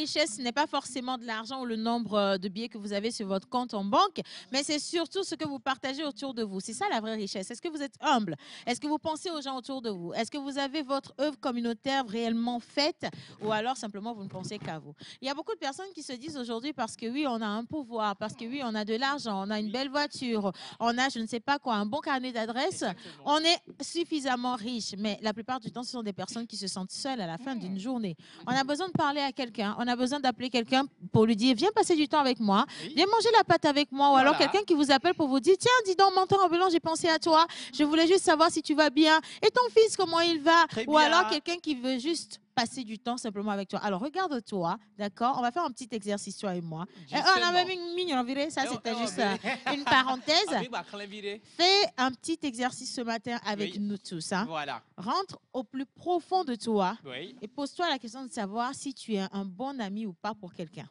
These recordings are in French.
richesse n'est pas forcément de l'argent ou le nombre de billets que vous avez sur votre compte en banque, mais c'est surtout ce que vous partagez autour de vous. C'est ça la vraie richesse. Est-ce que vous êtes humble? Est-ce que vous pensez aux gens autour de vous? Est-ce que vous avez votre œuvre communautaire réellement faite ou alors simplement vous ne pensez qu'à vous? Il y a beaucoup de personnes qui se disent aujourd'hui parce que oui, on a un pouvoir, parce que oui, on a de l'argent, on a une belle voiture, on a je ne sais pas quoi, un bon carnet d'adresses, on est suffisamment riche. Mais la plupart du temps, ce sont des personnes qui se sentent seules à la fin d'une journée. On a besoin de parler à quelqu'un, on a besoin d'appeler quelqu'un pour lui dire viens passer du temps avec moi, viens manger la pâte avec moi, ou alors quelqu'un qui vous appelle pour vous dire tiens, dis donc, mentor ambulant, j'ai pensé à toi, je voulais juste savoir si tu vas bien, et ton fils, comment il va, ou alors quelqu'un qui veut juste passer du temps simplement avec toi. Alors, regarde-toi, d'accord? On va faire un petit exercice, toi et moi. On a même une mine, on verrait, ça, c'était juste une parenthèse. Fais un petit exercice ce matin avec nous tous. Hein. Voilà. Rentre au plus profond de toi et pose-toi la question de savoir si tu es un bon ami ou pas pour quelqu'un.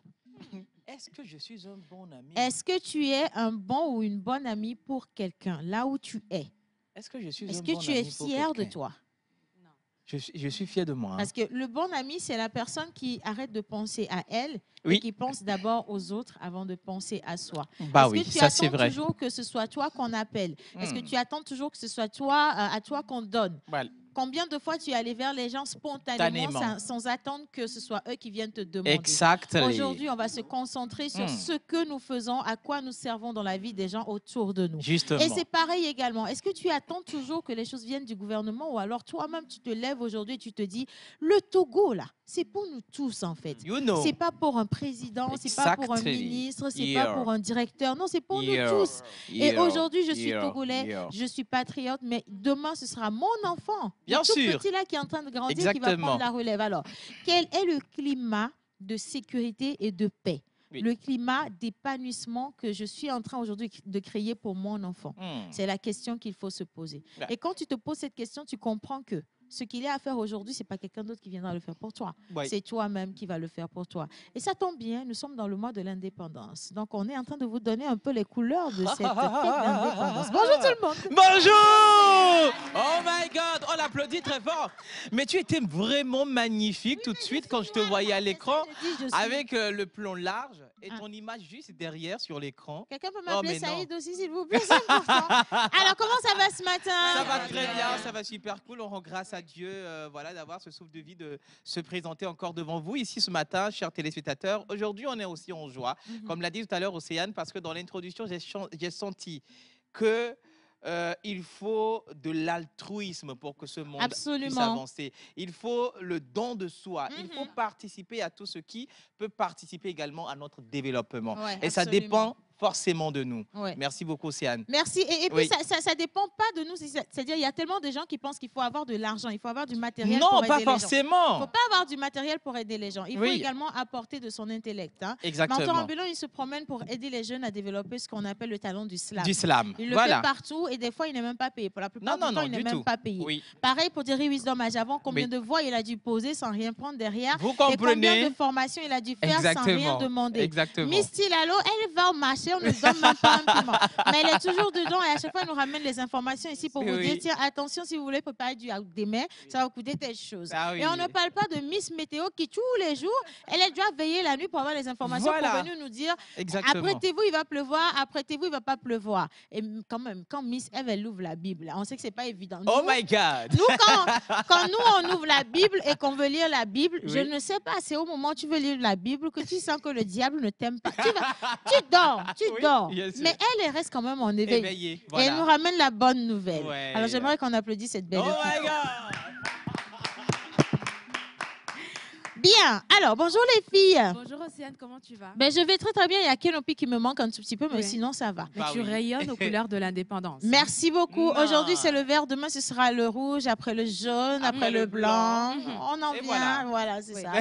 Est-ce que je suis un bon ami? Est-ce que tu es un bon ou une bonne amie pour quelqu'un, là où tu es? Est-ce que je suis Est-ce un que bon tu es ami pour fier de quelqu'un? toi? Je suis fier de moi. Hein. Parce que le bon ami, c'est la personne qui arrête de penser à elle Oui. et qui pense d'abord aux autres avant de penser à soi. Bah Est-ce oui, que tu ça c'est attends vrai. toujours que ce soit toi qu'on appelle? Est-ce que tu attends toujours que ce soit toi, à toi qu'on donne? Voilà. Combien de fois tu es allé vers les gens spontanément sans attendre que ce soit eux qui viennent te demander? Exactement. Aujourd'hui, on va se concentrer sur ce que nous faisons, à quoi nous servons dans la vie des gens autour de nous. Justement. Et c'est pareil également. Est-ce que tu attends toujours que les choses viennent du gouvernement ou alors toi-même, tu te lèves aujourd'hui et tu te dis, le Togo, là, c'est pour nous tous en fait. You know. C'est pas pour un président, c'est pas pour un ministre, c'est pas pour un directeur. Non, c'est pour nous tous. Et aujourd'hui, je suis togolais, je suis patriote, mais demain, ce sera mon enfant. Bien tout sûr. petit là qui est en train de grandir, Exactement. qui va prendre la relève. Alors, quel est le climat de sécurité et de paix? Oui. Le climat d'épanouissement que je suis en train aujourd'hui de créer pour mon enfant. C'est la question qu'il faut se poser. Ouais. Et quand tu te poses cette question, tu comprends que ce qu'il y a à faire aujourd'hui, ce n'est pas quelqu'un d'autre qui viendra le faire pour toi. Oui. C'est toi-même qui va le faire pour toi. Et ça tombe bien, nous sommes dans le mois de l'indépendance. Donc, on est en train de vous donner un peu les couleurs de cette fête d'indépendance. Bonjour tout le monde. Bonjour. Oh my God, on l'applaudit très fort. Mais tu étais vraiment magnifique tout de suite quand je te voyais à l'écran avec le plomb large et ton image juste derrière sur l'écran. Quelqu'un peut m'appeler Saïd aussi, s'il vous plaît, c'est important. Alors, comment ça va ce matin? Ça va très bien, ça va super cool. On rend grâce à Dieu voilà, d'avoir ce souffle de vie, de se présenter encore devant vous ici ce matin, chers téléspectateurs. Aujourd'hui, on est aussi en joie, comme l'a dit tout à l'heure Océane, parce que dans l'introduction, j'ai senti que il faut de l'altruisme pour que ce monde puisse avancer. Il faut le don de soi. Il faut participer à tout ce qui peut participer également à notre développement. Ouais, et ça dépend forcément de nous. Ouais. Merci beaucoup, Océane. Merci. Et puis, ça dépend pas de nous. C'est-à-dire, il y a tellement de gens qui pensent qu'il faut avoir de l'argent, il faut avoir du matériel pour aider les gens. Non, pas forcément. Il ne faut pas avoir du matériel pour aider les gens. Il faut également apporter de son intellect. Hein. Exactement. Mentor ambulant, il se promène pour aider les jeunes à développer ce qu'on appelle le talent du slam. Du slam. Il le fait partout et des fois, il n'est même pas payé. Pour la plupart du temps, il n'est même pas payé. Oui. Pareil pour Jerry Wisdom avant, combien de voix il a dû poser sans rien prendre derrière. Vous comprenez? Et combien de formations il a dû faire sans rien demander. Exactement. Misty Lalo, elle va au marché, on ne donne même pas un piment. Mais elle est toujours dedans et à chaque fois, elle nous ramène les informations ici pour vous dire, tiens, attention, si vous voulez préparer du demain, ça va coûter telle chose. Et on ne parle pas de Miss Météo qui, tous les jours, elle doit veiller la nuit pour avoir les informations pour venir nous dire, apprêtez-vous, il va pleuvoir, apprêtez-vous, il ne va pas pleuvoir. Et quand même, quand Miss Eve, elle ouvre la Bible, on sait que ce n'est pas évident. Nous, oh my God! Nous, quand nous, on ouvre la Bible et qu'on veut lire la Bible, je ne sais pas, c'est au moment où tu veux lire la Bible que tu sens que le diable ne t'aime pas. Tu dors. Mais elle reste quand même en éveil. Et elle nous ramène la bonne nouvelle. Alors j'aimerais qu'on applaudisse cette belle équipe. Oh my God! Bien. Alors, bonjour les filles. Bonjour Océane, comment tu vas? Ben, je vais très très bien. Il y a Kenopi qui me manque un tout petit peu, mais sinon ça va. Mais tu rayonnes aux couleurs de l'indépendance. Merci beaucoup. Aujourd'hui, c'est le vert. Demain, ce sera le rouge. Après le jaune. Après le blanc. On en vient. Voilà, c'est ça.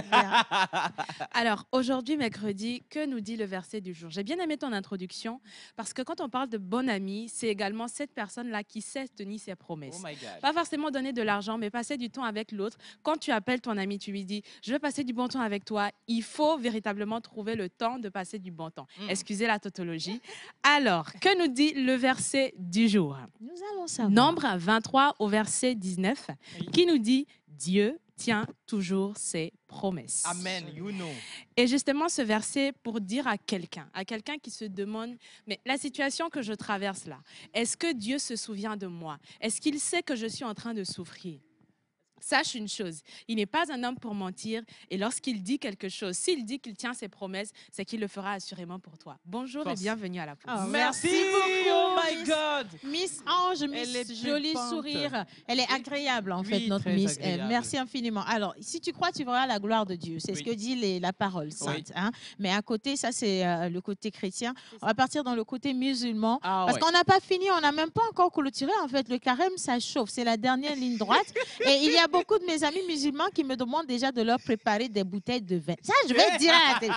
Alors, aujourd'hui, mercredi, que nous dit le verset du jour? J'ai bien aimé ton introduction parce que quand on parle de bon ami, c'est également cette personne-là qui sait tenir ses promesses. Oh my God. Pas forcément donner de l'argent, mais passer du temps avec l'autre. Quand tu appelles ton ami, tu lui dis, je veux passer du bon temps avec toi. Il faut véritablement trouver le temps de passer du bon temps. Excusez la tautologie. Alors, que nous dit le verset du jour? Nous allons savoir. Nombre 23 au verset 19, qui nous dit, Dieu tient toujours ses promesses. Amen. You know. Et justement, ce verset pour dire à quelqu'un qui se demande, mais la situation que je traverse là, est-ce que Dieu se souvient de moi? Est-ce qu'il sait que je suis en train de souffrir? Sache une chose, il n'est pas un homme pour mentir et lorsqu'il dit quelque chose, s'il dit qu'il tient ses promesses, c'est qu'il le fera assurément pour toi. Bonjour et bienvenue à la pause. Oh, Merci beaucoup, Oh my Miss- God. Miss Ange, Elle Miss est joli pépante. sourire. Elle est agréable en Oui, fait, notre très Miss. agréable. Merci infiniment. Alors, si tu crois, tu verras la gloire de Dieu. C'est ce Oui. que dit la parole sainte. Oui. Hein? Mais à côté, ça c'est le côté chrétien. On va partir dans le côté musulman. Ah, Parce ouais. qu'on n'a pas fini, on n'a même pas encore clôturé. En fait, le carême, ça chauffe. C'est la dernière ligne droite. Et il y a beaucoup de mes amis musulmans qui me demandent déjà de leur préparer des bouteilles de vin. Ça, je vais dire à la télé.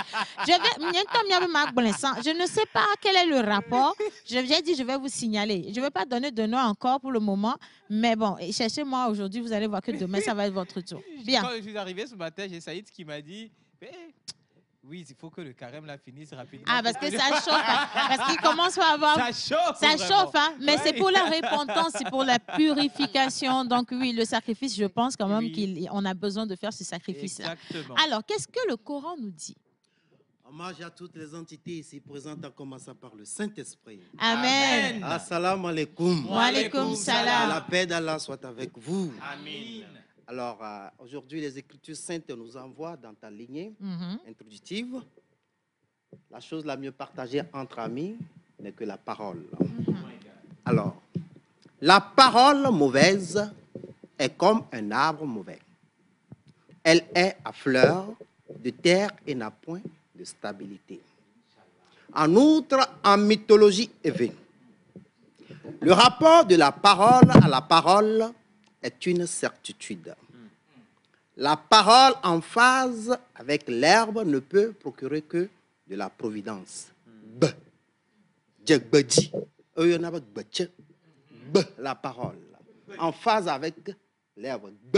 Je ne sais pas quel est le rapport. J'ai dit, je vais vous signaler. Je ne vais pas donner de nom encore pour le moment. Mais bon, cherchez-moi aujourd'hui. Vous allez voir que demain, ça va être votre tour. Bien. Quand je suis arrivé ce matin, j'ai Saïd qui m'a dit oui, il faut que le carême la finisse rapidement. Ah, parce que ça chauffe. Hein. Parce qu'il commence à avoir. Ça chauffe. Ça vraiment. chauffe, hein? Mais Ouais. c'est pour la repentance, c'est pour la purification. Donc oui, le sacrifice, je pense quand même Oui. qu'on a besoin de faire ce sacrifice-là. Exactement. Alors, qu'est-ce que le Coran nous dit? Hommage à toutes les entités ici présentes, en commençant par le Saint-Esprit. Amen. Assalamu alaikum. Wa alaikum La salam. paix d'Allah soit avec vous. Amen. Alors, aujourd'hui, les Écritures saintes nous envoient dans ta lignée Mhm. introductive. La chose la mieux partagée entre amis n'est que la parole. Alors, la parole mauvaise est comme un arbre mauvais. Elle est à fleur de terre et n'a point de stabilité. En outre, en mythologie éveillée, le rapport de la parole à la parole est une certitude. La parole en phase avec l'herbe ne peut procurer que de la providence. B. Djegbedi. B. La parole. En phase avec l'herbe. B.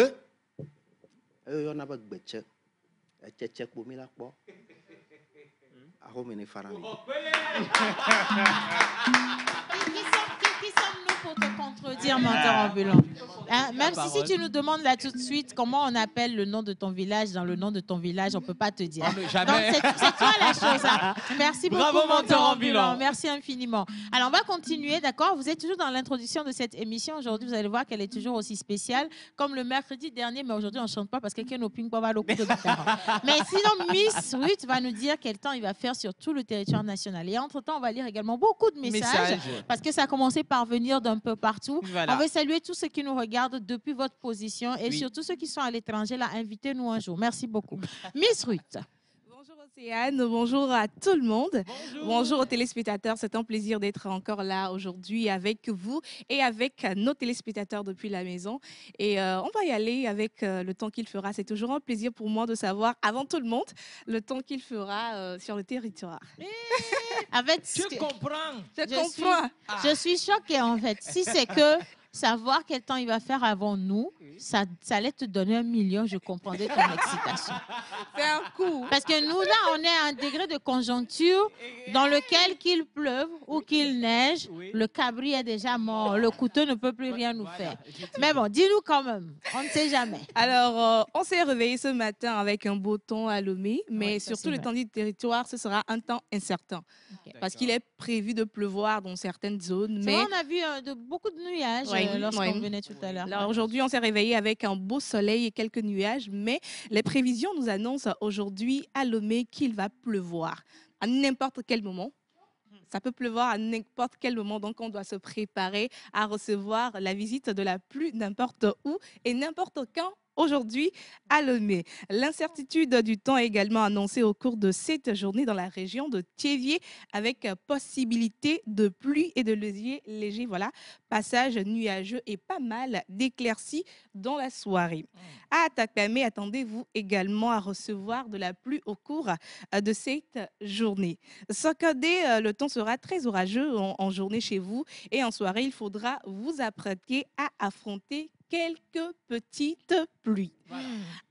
Qui sommes-nous pour te contredire, menteur ambulant? Hein, même si tu nous demandes là tout de suite comment on appelle le nom de ton village, dans le nom de ton village, on ne peut pas te dire. Oh, mais Donc, jamais. c'est toi la chose. Hein. Merci Bravo, beaucoup, menteur menteur ambulant. ambulant. Merci infiniment. Alors, on va continuer, d'accord? Vous êtes toujours dans l'introduction de cette émission. Aujourd'hui, vous allez voir qu'elle est toujours aussi spéciale, comme le mercredi dernier, mais aujourd'hui, on ne chante pas parce que quelqu'un n'a ping pas le coup de guitare. Mais sinon, Miss Ruth va nous dire quel temps il va faire sur tout le territoire national. Et entre-temps, on va lire également beaucoup de messages. Parce que ça a commencé par venir d'un peu partout. Voilà. On veut saluer tous ceux qui nous regardent depuis votre position et Oui. surtout ceux qui sont à l'étranger. Là, invitez-nous un jour. Merci beaucoup. Miss Ruth. Bonjour Océane, bonjour à tout le monde. Bonjour aux téléspectateurs, c'est un plaisir d'être encore là aujourd'hui avec vous et avec nos téléspectateurs depuis la maison. Et on va y aller avec le temps qu'il fera. C'est toujours un plaisir pour moi de savoir, avant tout le monde, le temps qu'il fera sur le territoire. Avec Tu comprends. Je comprends. Je suis choquée en fait. Si c'est que savoir quel temps il va faire avant nous, ça allait te donner 1 million, je comprendrais ton excitation. C'est un coup. Parce que nous, là, on est à un degré de conjoncture dans lequel qu'il pleuve ou qu'il neige, Oui. le cabri est déjà mort, le couteau ne peut plus rien nous faire. Mais bon, dis-nous quand même, on ne sait jamais. Alors, on s'est réveillé ce matin avec un beau temps à Lomé, mais Oui, ça, surtout c'est le vrai. temps du territoire, ce sera un temps incertain. Parce qu'il est prévu de pleuvoir dans certaines zones. C'est Mais vrai, on a vu beaucoup de nuages Oui, lorsqu'on oui. venait tout à l'heure. alors aujourd'hui, on s'est réveillé avec un beau soleil et quelques nuages, mais les prévisions nous annoncent aujourd'hui à Lomé qu'il va pleuvoir à n'importe quel moment. Ça peut pleuvoir à n'importe quel moment, donc on doit se préparer à recevoir la visite de la pluie n'importe où et n'importe quand. Aujourd'hui, à Lomé. L'incertitude du temps est également annoncée au cours de cette journée dans la région de Thiévier avec possibilité de pluie et de léger, voilà, passage nuageux et pas mal d'éclaircies dans la soirée. À Takpamé, attendez-vous également à recevoir de la pluie au cours de cette journée. Sokode, le temps sera très orageux en journée chez vous et en soirée, il faudra vous apprêter à affronter quelques petites pluies.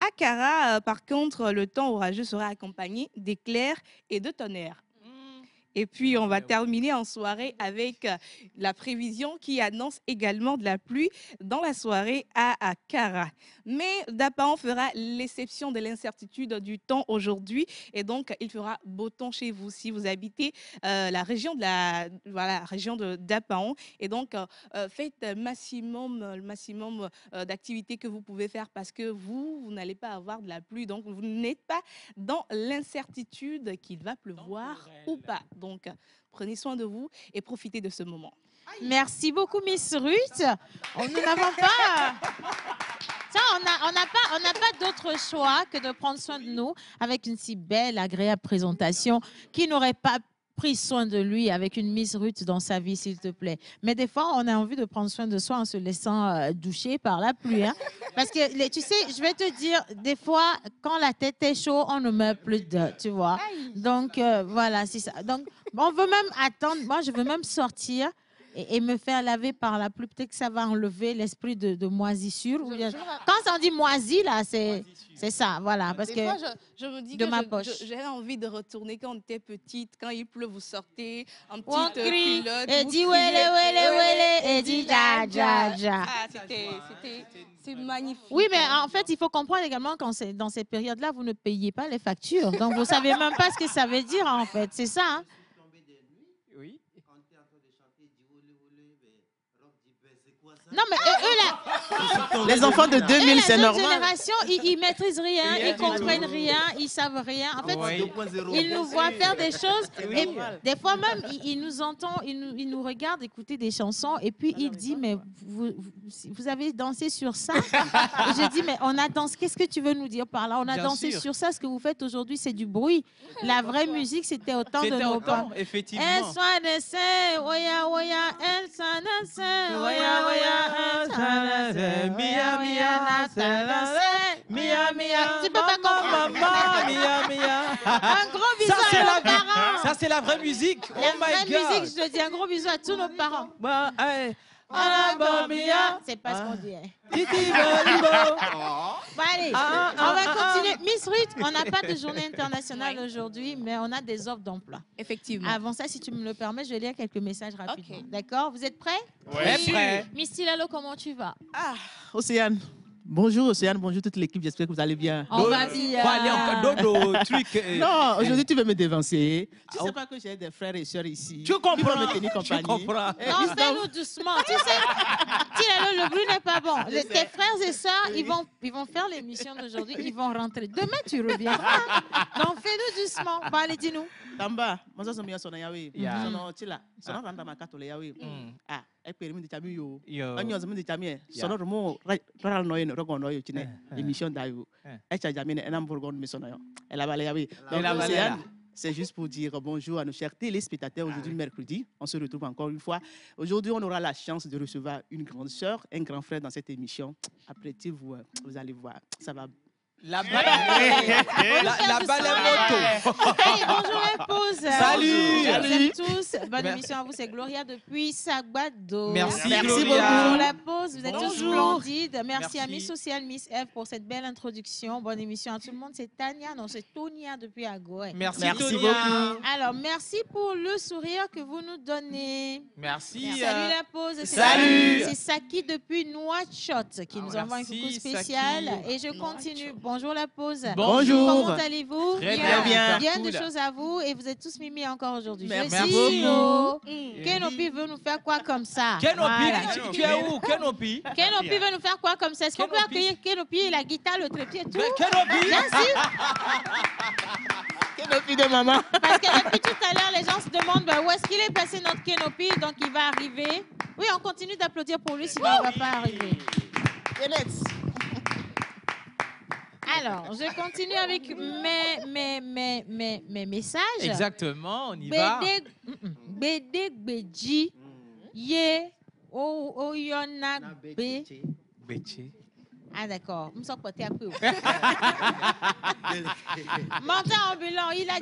À Kara, par contre, le temps orageux sera accompagné d'éclairs et de tonnerres. Et puis, on va terminer en soirée avec la prévision qui annonce également de la pluie dans la soirée à Akara. Mais Dapaon fera l'exception de l'incertitude du temps aujourd'hui. Et donc, il fera beau temps chez vous si vous habitez la région de Dapaon. Et donc, faites le maximum d'activités que vous pouvez faire parce que vous n'allez pas avoir de la pluie. Donc, vous n'êtes pas dans l'incertitude qu'il va pleuvoir ou pas. Donc, prenez soin de vous et profitez de ce moment. Merci beaucoup, Miss Ruth. Nous n'avons pas... Ça, on n'a pas d'autre choix que de prendre soin de nous avec une si belle, agréable présentation. Qui n'aurait pas pris soin de lui avec une Miss Ruth dans sa vie, s'il te plaît. Mais des fois, on a envie de prendre soin de soi en se laissant doucher par la pluie. Hein? Parce que, tu sais, je vais te dire, des fois, quand la tête est chaude, on ne meurt plus de, tu vois. Donc, voilà, c'est ça. Donc, on veut même attendre. Moi, je veux même sortir et me faire laver par la pluie. Peut-être que ça va enlever l'esprit de moisissure. Quand on dit moisi, là, c'est ça, voilà. Parce Des que fois, je me dis de que ma poche. j'ai envie de retourner quand on était petite. Quand il pleut, vous sortez en On petite crie, culotte. et vous dit criez, wele, wele, wele, et dit ja, ja, ja. Ah, c'est magnifique. Oui, mais en fait, il faut comprendre également quand c'est dans ces périodes-là, vous ne payez pas les factures. Donc, vous ne savez même pas ce que ça veut dire, en fait. C'est ça, hein? Oui. Non, mais eux, là, Les enfants de 2000, c'est la normal. génération, ils maîtrisent rien, ils comprennent rien, ils savent rien. En fait, ils nous voient faire des choses. Et des fois même, ils nous entendent, ils nous regardent écouter des chansons. Et puis, ils disent, mais vous avez dansé sur ça? Et je dis, mais on a dansé. Qu'est-ce que tu veux nous dire par là? On a dansé sur ça. Ce que vous faites aujourd'hui, c'est du bruit. La vraie musique, c'était au temps de nos parents. Effectivement. Elle soit de se, oya, oya, elle soit de se, oya, oya. Mia, mia, mia, mia. Tu peux pas comprendre. Mia, mia. Un gros bisou Ça, c'est à la nos parents. Ça, c'est la vraie musique. La Oh vraie my God. musique, je te dis un gros bisou à tous nos parents. C'est pas ce qu'on dit. Hein. Bon, allez, on va continuer. Miss Ruth, on n'a pas de journée internationale aujourd'hui, mais on a des offres d'emploi. Effectivement. Avant ça, si tu me le permets, je vais lire quelques messages rapidement. Ok. D'accord? Vous êtes prêts? Oui. Prêt. Miss Tilalo, comment tu vas? Océane. Bonjour Océane, bonjour toute l'équipe, j'espère que vous allez bien. On va bien. Faut aller encore dodo, truc. Non, aujourd'hui tu veux me dévancer. Tu sais pas que j'ai des frères et sœurs ici. Tu comprends? Ils vont me tenir Tu compagnie. comprends? Non, fais-nous doucement. Tu sais, Tilalo, le bruit n'est pas bon. Tes frères et sœurs, ils vont faire l'émission d'aujourd'hui, ils vont rentrer. Demain, tu reviendras. Donc, fais-nous doucement. Bon, allez, dis-nous. Tamba, moi ça c'est son yawe. Yeah. Sono chila, sono randa makato le yawe. Ah, e permis de chami yo. Yo. Anyo zaman de chami. Yeah. Sono romo ral noye no rogo noye chine. Émission d'ayo. E cha jamine enam bourgon mi sono yo. Elle a balé yawe. Donc Océane, c'est juste pour dire bonjour à nos chers téléspectateurs. Aujourd'hui, mercredi, on se retrouve encore une fois. Aujourd'hui, on aura la chance de recevoir une grande sœur, un grand frère dans cette émission. Après, vous allez voir, ça va. La balle est moto. Allez, bonjour la pause. Salut. Salut tous. Bonne émission à vous, c'est Gloria depuis Sagbado. Merci, beaucoup. Gloria. Bonjour la pause, vous êtes tous Bonjour. splendides. Merci Merci. à Miss Social, Miss F pour cette belle introduction. Bonne émission à tout le monde. C'est Tania, non, c'est Tonia depuis Agoé. Merci Merci Tonia. beaucoup. Alors, merci pour le sourire que vous nous donnez. Merci. Salut la pause. Salut. C'est Saki depuis Nouakchott qui nous envoie un merci, coucou spécial. Saki. Et je continue. Bonjour la pause. Bonjour. Comment allez-vous? Très bien, bien. Bien de Cool. choses à vous et vous êtes tous mimés encore aujourd'hui. Merci beaucoup. Kenopi veut nous faire quoi comme ça? Kenopi, Voilà. tu es où? Kenopi. Kenopi veut nous faire quoi comme ça? Est-ce qu'on peut Kenopi. accueillir Kenopi et la guitare, le trépied et tout? Kenopi. Bien sûr, Kenopi de maman. parce que depuis tout à l'heure, les gens se demandent où est-ce qu'il est passé notre Kenopi, donc il va arriver. Oui, on continue d'applaudir pour lui, sinon il ne va pas arriver. Alors, je continue avec mes messages. Exactement, on y va. Bede Gbeji, Ye, Oyona Be. Betché. Ah, d'accord. Je me sens porté après. Menteur ambulant, il a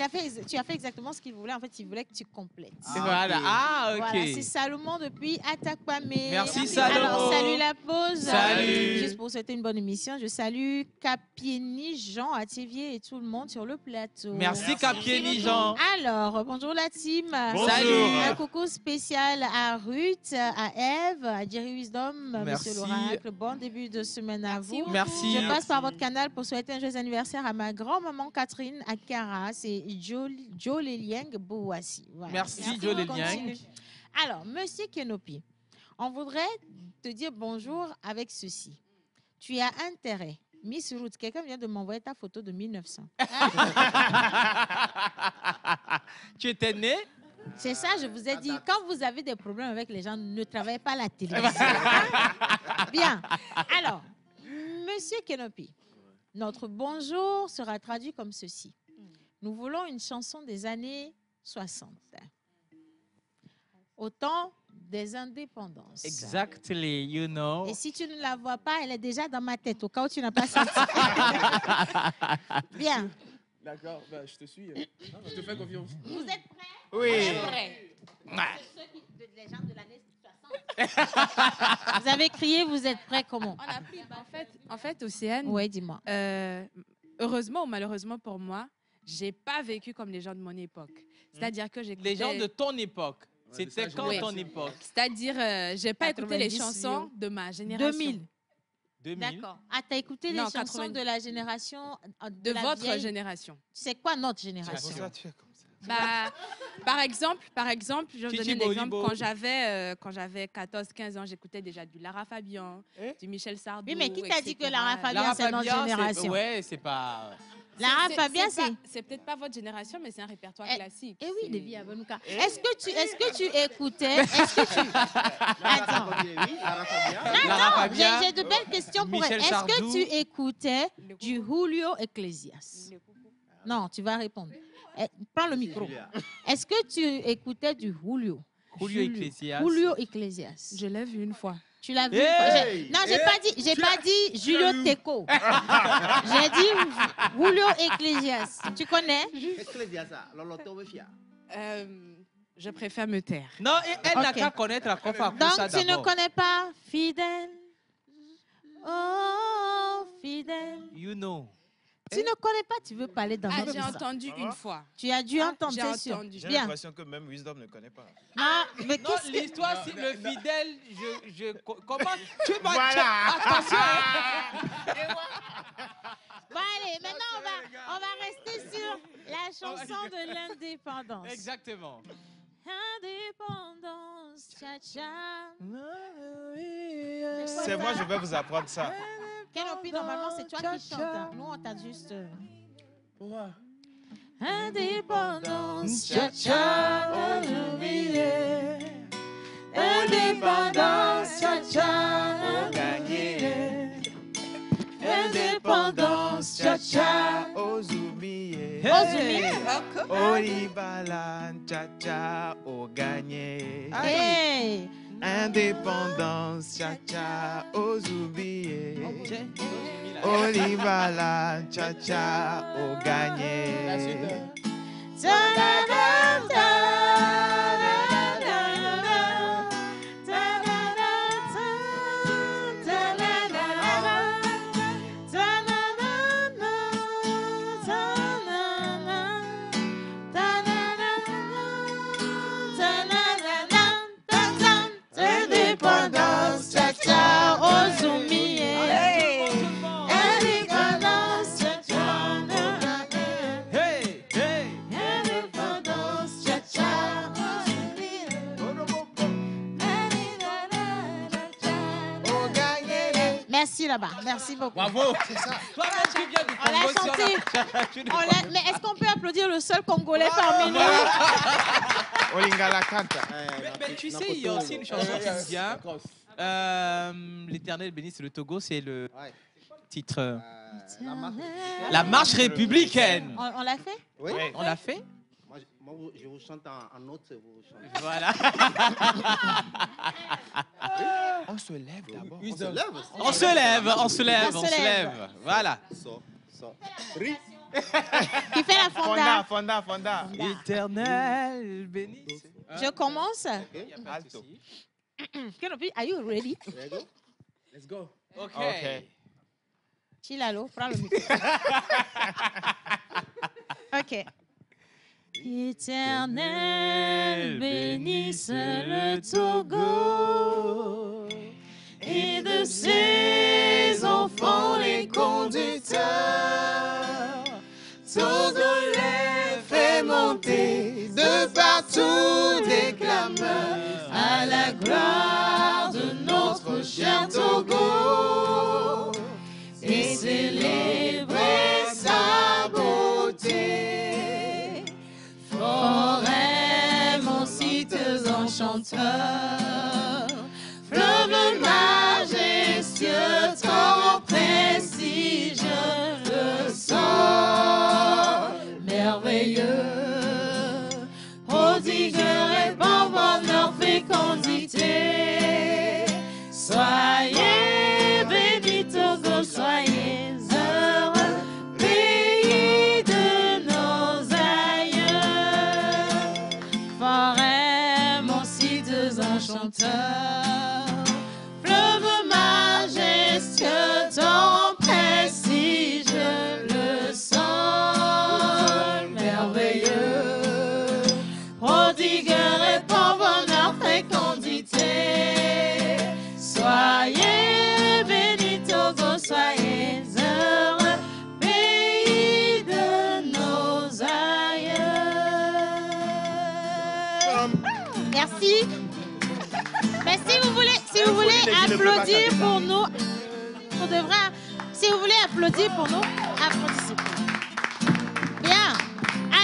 fait, tu as fait exactement ce qu'il voulait. En fait, il voulait que tu complètes. Voilà. Ah, ok. Voilà, c'est Salomon depuis Atakpamé. Merci, Salomon. Alors, salut la pause. Salut. Juste pour souhaiter une bonne émission, je salue Capieni, Jean, Athivier et tout le monde sur le plateau. Merci Capieni Jean. Alors, bonjour la team. Bonjour. Salut. Un coucou spécial à Ruth, à Eve, à Jerry Wisdom, Merci. Monsieur l'Oracle. Bon début de semaine à vous. Merci. Je passe par votre canal pour souhaiter un joyeux anniversaire à ma grand-maman Catherine à Cara. C'est Jolie Lieng Bouassi. Voilà. Merci, On Jolie continue. Lieng. Alors, Monsieur Kenopi, on voudrait te dire bonjour avec ceci. Tu as intérêt. Miss Ruth, quelqu'un vient de m'envoyer ta photo de 1900. Tu étais né? C'est ça, je vous ai dit. Quand vous avez des problèmes avec les gens, ne travaillez pas à la télévision. Bien. Alors, Monsieur Kenopi, notre bonjour sera traduit comme ceci. Nous voulons une chanson des années 60. Au temps des indépendances. Exactly, you know. Et si tu ne la vois pas, elle est déjà dans ma tête, au cas où tu n'as pas senti. Bien. D'accord, bah, je te suis. Je te fais confiance. Vous êtes prêts? Oui. Les gens de l'année 60. Vous avez crié, vous êtes prêts comment? On a pris, en fait, Océane, Oui, dis-moi. heureusement ou malheureusement pour moi, j'ai pas vécu comme les gens de mon époque. C'est-à-dire que j'écoutais... Les gens de ton époque. C'était quand Oui. ton époque? C'est-à-dire, j'ai pas écouté les 90, chansons de ma génération. 2000. 2000. D'accord. Ah, t'as écouté les Non, chansons 80. de la génération De la votre vieille. génération. C'est quoi notre génération? tu es comme ça. Bah, par exemple, je vais Chichi donner un exemple. Bolibo. Quand j'avais 14-15 ans, j'écoutais déjà du Lara Fabian, du Michel Sardou. Oui, mais qui t'a dit que Lara etc. Fabian, c'est notre génération? Ouais, c'est pas... Lara Fabian, pas- c'est... C'est peut-être pas votre génération, mais c'est un répertoire Eh, classique. Eh oui, C'est- les vies à Venouka. Est-ce que tu écoutais? Attends. Lara Non, Fabian, j'ai de belles questions pour elle. Michel Est-ce que Sardou. tu écoutais du Julio Iglesias? Non, tu vas répondre. Prends le micro. Est-ce que tu écoutais du Julio? Julio Iglesias. Julio Iglesias. Je l'ai vu une fois. Tu l'as vu? Hey! Non, j'ai pas dit Julio Teco. J'ai dit Julio Iglesias. Tu connais? Je préfère me taire. Non, elle n'a Ok. qu'à connaître la coiffe à Donc, ça tu ne d'abord. connais pas Fidèle? Oh, Fidèle. You know. Tu ne connais pas, tu veux parler dans Ah, notre j'ai histoire. entendu une fois. Tu as dû entendre, j'ai c'est sûr. entendu. J'ai Bien. l'impression que même Wisdom ne connaît pas. Non, mais Non, qu'est-ce que... l'histoire, c'est le fidèle. Comment tu vas... Attention. Bon, allez, maintenant, on va rester sur la chanson de l'indépendance. Exactement. Indépendance, cha-cha. C'est moi, je vais vous apprendre ça. Kenopi, normalement, c'est toi qui chantes. Hein. Nous, on t'a juste... Pourquoi? Indépendance, cha-cha, oublié. Indépendance, cha-cha, Gagné. Indépendance, cha-cha. Ozumiye. Ozumiye. Oribalan, cha-cha, au gagné. Hey. Indépendance, cha-cha, Ozumiye. Oribalan, cha-cha, au gagné. Indépendance, cha-cha, Ozumiye. Indépendance, cha-cha, Hey, hey. indépendance, cha-cha, Ozumiye. Au gagné. Merci là-bas, merci beaucoup. Bravo. C'est ça. Toi-même, tu viens du On l'a Congo. chanté. Mais est-ce qu'on peut applaudir le seul Congolais parmi nous? Olingala canta. Mais tu sais, il y a aussi une chanson qui vient. L'Éternel bénisse le Togo, c'est le titre. La marche républicaine. On l'a fait? Oui. On l'a fait? Moi, Je vous chante en autre, vous chantez. Voilà. On se lève d'abord. On se lève. On se lève, on se lève, on se lève. Voilà. Ri. Qui fait la fonda? Fonda. Éternel béni. Je commence. Alto. Kenopi, are you ready? Let's go. OK. Chilalo, prends le micro. OK. Éternel, bénisse le Togo et de ses enfants les conducteurs. Togo les fait monter de partout des clameurs à la gloire de notre cher Togo et célébrer sa beauté. Forêts, mon site enchanteur, fleuve majestueux, torrent prestigieux, le sol merveilleux, prodigueur et bon bonheur, fécondité. Soyez bénis, Togo, soyez heureux, pays de nos aïeux. Forêts, mon site enchanteur, fleuve majestueux, torrent prestigieux, le sol merveilleux, prodigueur et bon bonheur, fécondité. Soyez bénis, Togo, soyez heureux, pays de nos aïeux. Merci. Mais si vous voulez applaudir pour nous, on devrait. Si vous voulez applaudir pour nous, applaudissez. Bien.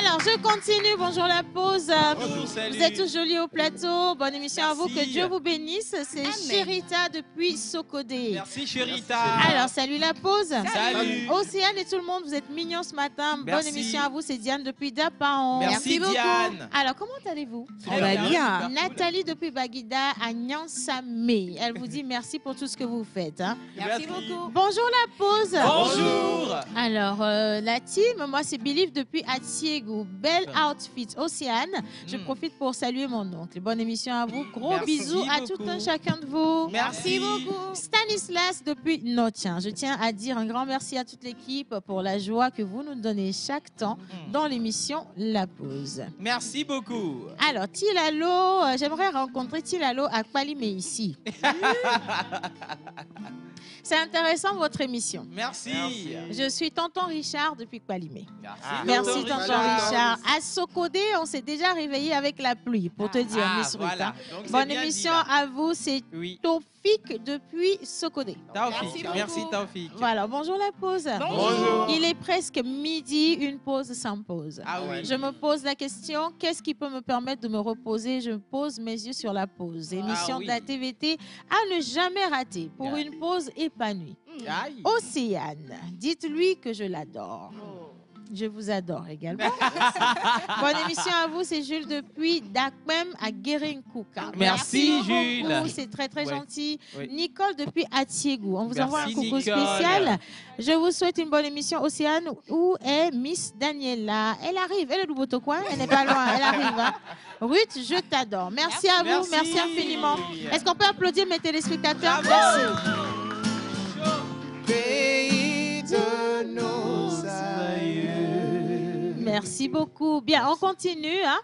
Alors, je continue. Bonjour la pause. Bonjour, salut. Vous êtes tous jolis au plateau. Bonne émission à vous. Merci. Que Dieu vous bénisse. C'est Chérita depuis Sokodé. Merci, Chérita. Alors, salut la pause. Salut. Océane et tout le monde, vous êtes mignons ce matin. Bonne Merci. émission à vous. C'est Diane depuis Dapaon. Merci, beaucoup. Diane. Alors, comment allez-vous? Très bien. bien. Nathalie depuis Baguida à Nyansamé. Elle vous dit merci pour tout ce que vous faites. Hein. Merci beaucoup. Bonjour la pause. Bonjour. Alors, la team, moi c'est Believe depuis Atiego. Belle outfit, Océane. Je profite pour saluer mon oncle. Bonne émission à vous. Gros Merci bisous à beaucoup. tout un chacun de vous. Merci beaucoup. Stanislas depuis Notien. Je tiens à dire un grand merci à toute l'équipe pour la joie que vous nous donnez chaque temps dans l'émission La Pause. Merci beaucoup. Alors, Tilalo, j'aimerais rencontrer Tilalo à Kpalimé ici. C'est intéressant votre émission. Merci. Je suis tonton Richard depuis Kpalimé. Merci, Merci tonton Richard. Richard. À Sokodé, on s'est déjà réveillé avec la pluie, pour te dire, Miss Ruth. voilà. hein. Donc, c'est Bonne bien dit, émission là. à vous, c'est Oui. Taufik depuis Sokodé. Taufik. Merci, Taufik. Voilà, bonjour la pause. Bonjour. Il est presque midi, une pause sans pause. Ah oui. Je me pose la question, qu'est-ce qui peut me permettre de me reposer? Je pose mes yeux sur la pause. Émission oui. de la TVT à ne jamais rater pour Ah. une pause épanouie. Aïe. Océane, dites-lui que je l'adore. Je vous adore également. Bonne émission à vous, c'est Jules depuis Dakmem à Guérinkouka. Merci, beaucoup, Jules. c'est très très Ouais. gentil. Oui. Nicole depuis Atiégou, on vous Merci, envoie un coucou Nicole. spécial. Je vous souhaite une bonne émission. Océane, où est Miss Daniela? Elle arrive, elle est du Botocoin, elle n'est pas loin, elle arrive. hein. Ruth, je t'adore. Merci à vous, merci infiniment. Est-ce qu'on peut applaudir mes téléspectateurs? Bravo. Merci. Pays de nos aïeux. Merci beaucoup. Bien, on continue. hein.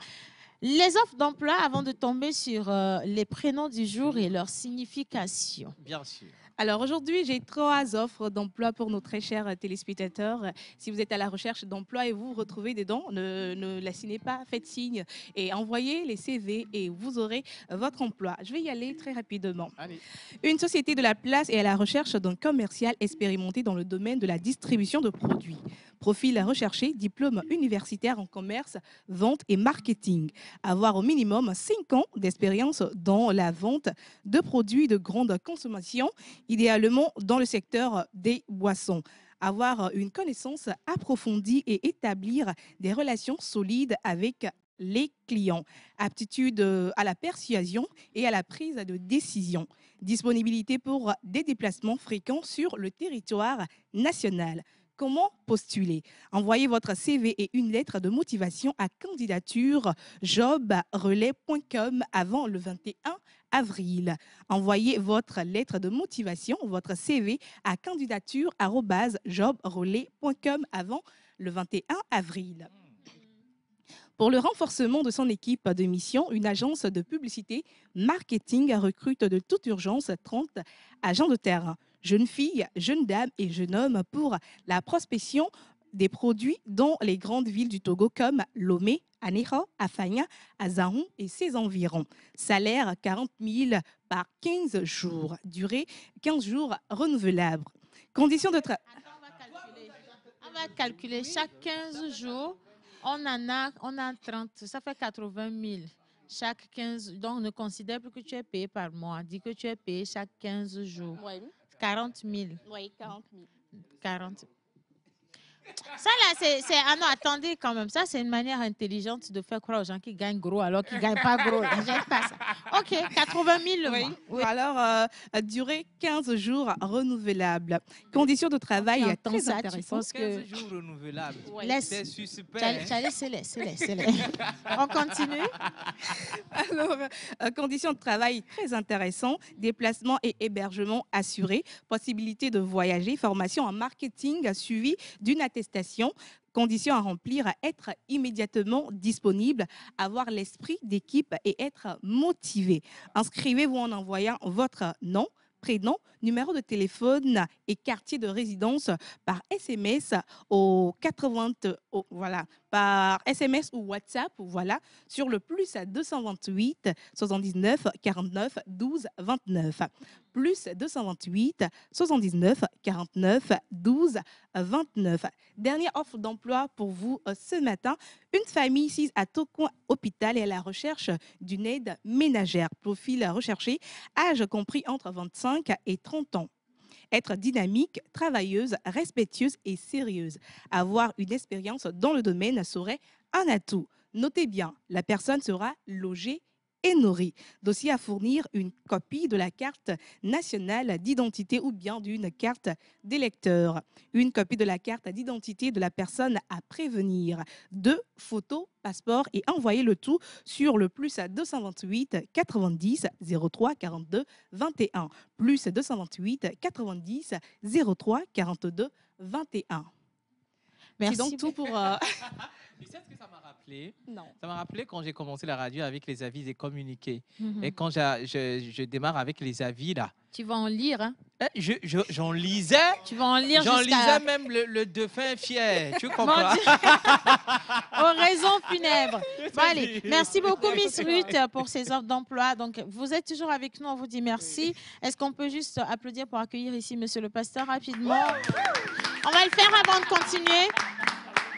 Les offres d'emploi avant de tomber sur les prénoms du jour et leur signification. Bien sûr. Alors aujourd'hui, j'ai 3 offres d'emploi pour nos très chers téléspectateurs. Si vous êtes à la recherche d'emploi et vous vous retrouvez dedans, ne laissez pas, faites signe et envoyez les CV et vous aurez votre emploi. Je vais y aller très rapidement. Allez. Une société de la place est à la recherche d'un commercial expérimenté dans le domaine de la distribution de produits. Profil recherché, diplôme universitaire en commerce, vente et marketing. Avoir au minimum 5 ans d'expérience dans la vente de produits de grande consommation, idéalement dans le secteur des boissons. Avoir une connaissance approfondie et établir des relations solides avec les clients. Aptitude à la persuasion et à la prise de décision. Disponibilité pour des déplacements fréquents sur le territoire national. Comment postuler? Envoyez votre CV et une lettre de motivation à candidature jobrelais.com avant le 21 avril. Envoyez votre lettre de motivation, votre CV à candidature@jobrelais.com avant le 21 avril. Pour le renforcement de son équipe de mission, une agence de publicité marketing recrute de toute urgence 30 agents de terrain, jeunes filles, jeunes dames et jeunes hommes pour la prospection des produits dans les grandes villes du Togo comme Lomé, Anéro, Afanya, Azahon et ses environs. Salaire 40 000 par 15 jours. Durée 15 jours renouvelable. Conditions de travail. On va calculer chaque 15 jours. On a 30, ça fait 80 000 chaque 15. Donc, ne considère plus que tu es payé par mois. Dis que tu es payé chaque 15 jours. Oui, 40 000. oui, 40 000. 40. Ça là, c'est... Ah non, attendez quand même. Ça, c'est une manière intelligente de faire croire aux gens qui gagnent gros alors qu'ils ne gagnent pas gros. J'aime pas ça. OK, 80 000 le mois. Oui. Alors, durée 15 jours renouvelable. Conditions de travail Entends très ça, tu intéressantes. penses que... 15 jours renouvelables. Laisse. C'est super. Laisse. On continue. Alors, conditions de travail très intéressantes, déplacement et hébergement assurés, possibilité de voyager, formation en marketing suivie d'une attestation, conditions à remplir, être immédiatement disponible, avoir l'esprit d'équipe et être motivé. Inscrivez-vous en envoyant votre nom, prénom, numéro de téléphone et quartier de résidence par SMS au 80 par SMS ou WhatsApp sur le plus 228 79 49 12 29 plus 228 79 49 12 29. Dernière offre d'emploi pour vous ce matin. Une famille ici à Tokoin Hôpital est à la recherche d'une aide ménagère. Profil recherché, âge compris entre 25 et 30 ans. Être dynamique, travailleuse, respectueuse et sérieuse. Avoir une expérience dans le domaine serait un atout. Notez bien, la personne sera logée et nourrie. Dossier à fournir, une copie de la carte nationale d'identité ou bien d'une carte d'électeur. Une copie de la carte d'identité de la personne à prévenir. 2 photos, passeport et envoyez le tout sur le plus 228 90 03 42 21. Plus 228 90 03 42 21. Merci. C'est donc tout pour... Tu sais ce que ça m'a rappelé? Non. Ça m'a rappelé quand j'ai commencé la radio avec les avis et communiqués. Mhm. Et quand je démarre avec les avis, là, Tu vas en lire, hein? j'en lisais. Tu vas en lire J'en jusqu'à... lisais même le dauphin fier. Tu Mon comprends? Dieu. Oraison funèbre. Bon, allez, merci beaucoup, Miss Ruth, pour ces offres d'emploi. Donc, vous êtes toujours avec nous. On vous dit merci. Est-ce qu'on peut juste applaudir pour accueillir ici Monsieur le pasteur rapidement? On va le faire avant de continuer.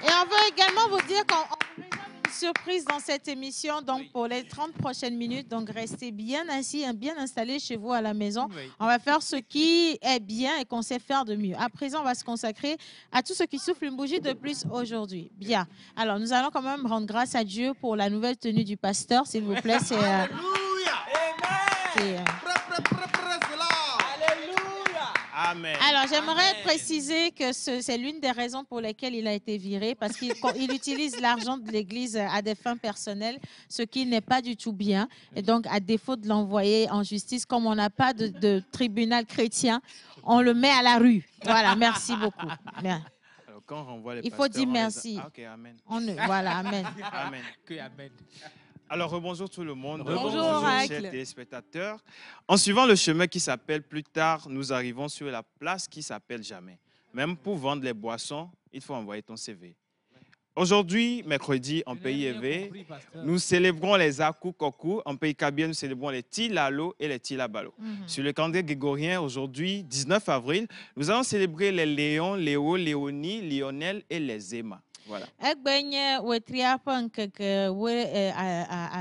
Et on veut également vous dire qu'on vous réserve une surprise dans cette émission. Donc, pour les 30 prochaines minutes, donc restez bien assis, bien installés chez vous à la maison. Oui. On va faire ce qui est bien et qu'on sait faire de mieux. À présent, on va se consacrer à tout ce qui souffle une bougie de plus aujourd'hui. Bien. Alors, nous allons quand même rendre grâce à Dieu pour la nouvelle tenue du pasteur, s'il vous plaît. C'est, Amen. Alors, j'aimerais préciser que c'est l'une des raisons pour lesquelles il a été viré, parce qu'il utilise l'argent de l'Église à des fins personnelles, ce qui n'est pas du tout bien. Et donc, à défaut de l'envoyer en justice, comme on n'a pas de tribunal chrétien, on le met à la rue. Voilà, merci beaucoup. Bien. Alors, quand on renvoie les Il faut pasteurs, dire on les a- merci. Ah, ok, amen. Voilà, amen. Amen. Que amen. Alors, rebonjour tout le monde. Bonjour, chers Oracle. téléspectateurs. En suivant le chemin qui s'appelle plus tard, nous arrivons sur la place qui s'appelle jamais. Même pour vendre les boissons, il faut envoyer ton CV. Aujourd'hui, mercredi, en pays éveillé, nous célébrons les Aku Koku. En pays kabien, nous célébrons les Tilalo et les Tilabalo. Sur le calendrier grégorien, aujourd'hui, 19 avril, nous allons célébrer les Léon, Léo, Léonie, Lionel et les Emma. Voilà. Egbenye wetria ƒe ŋkeke we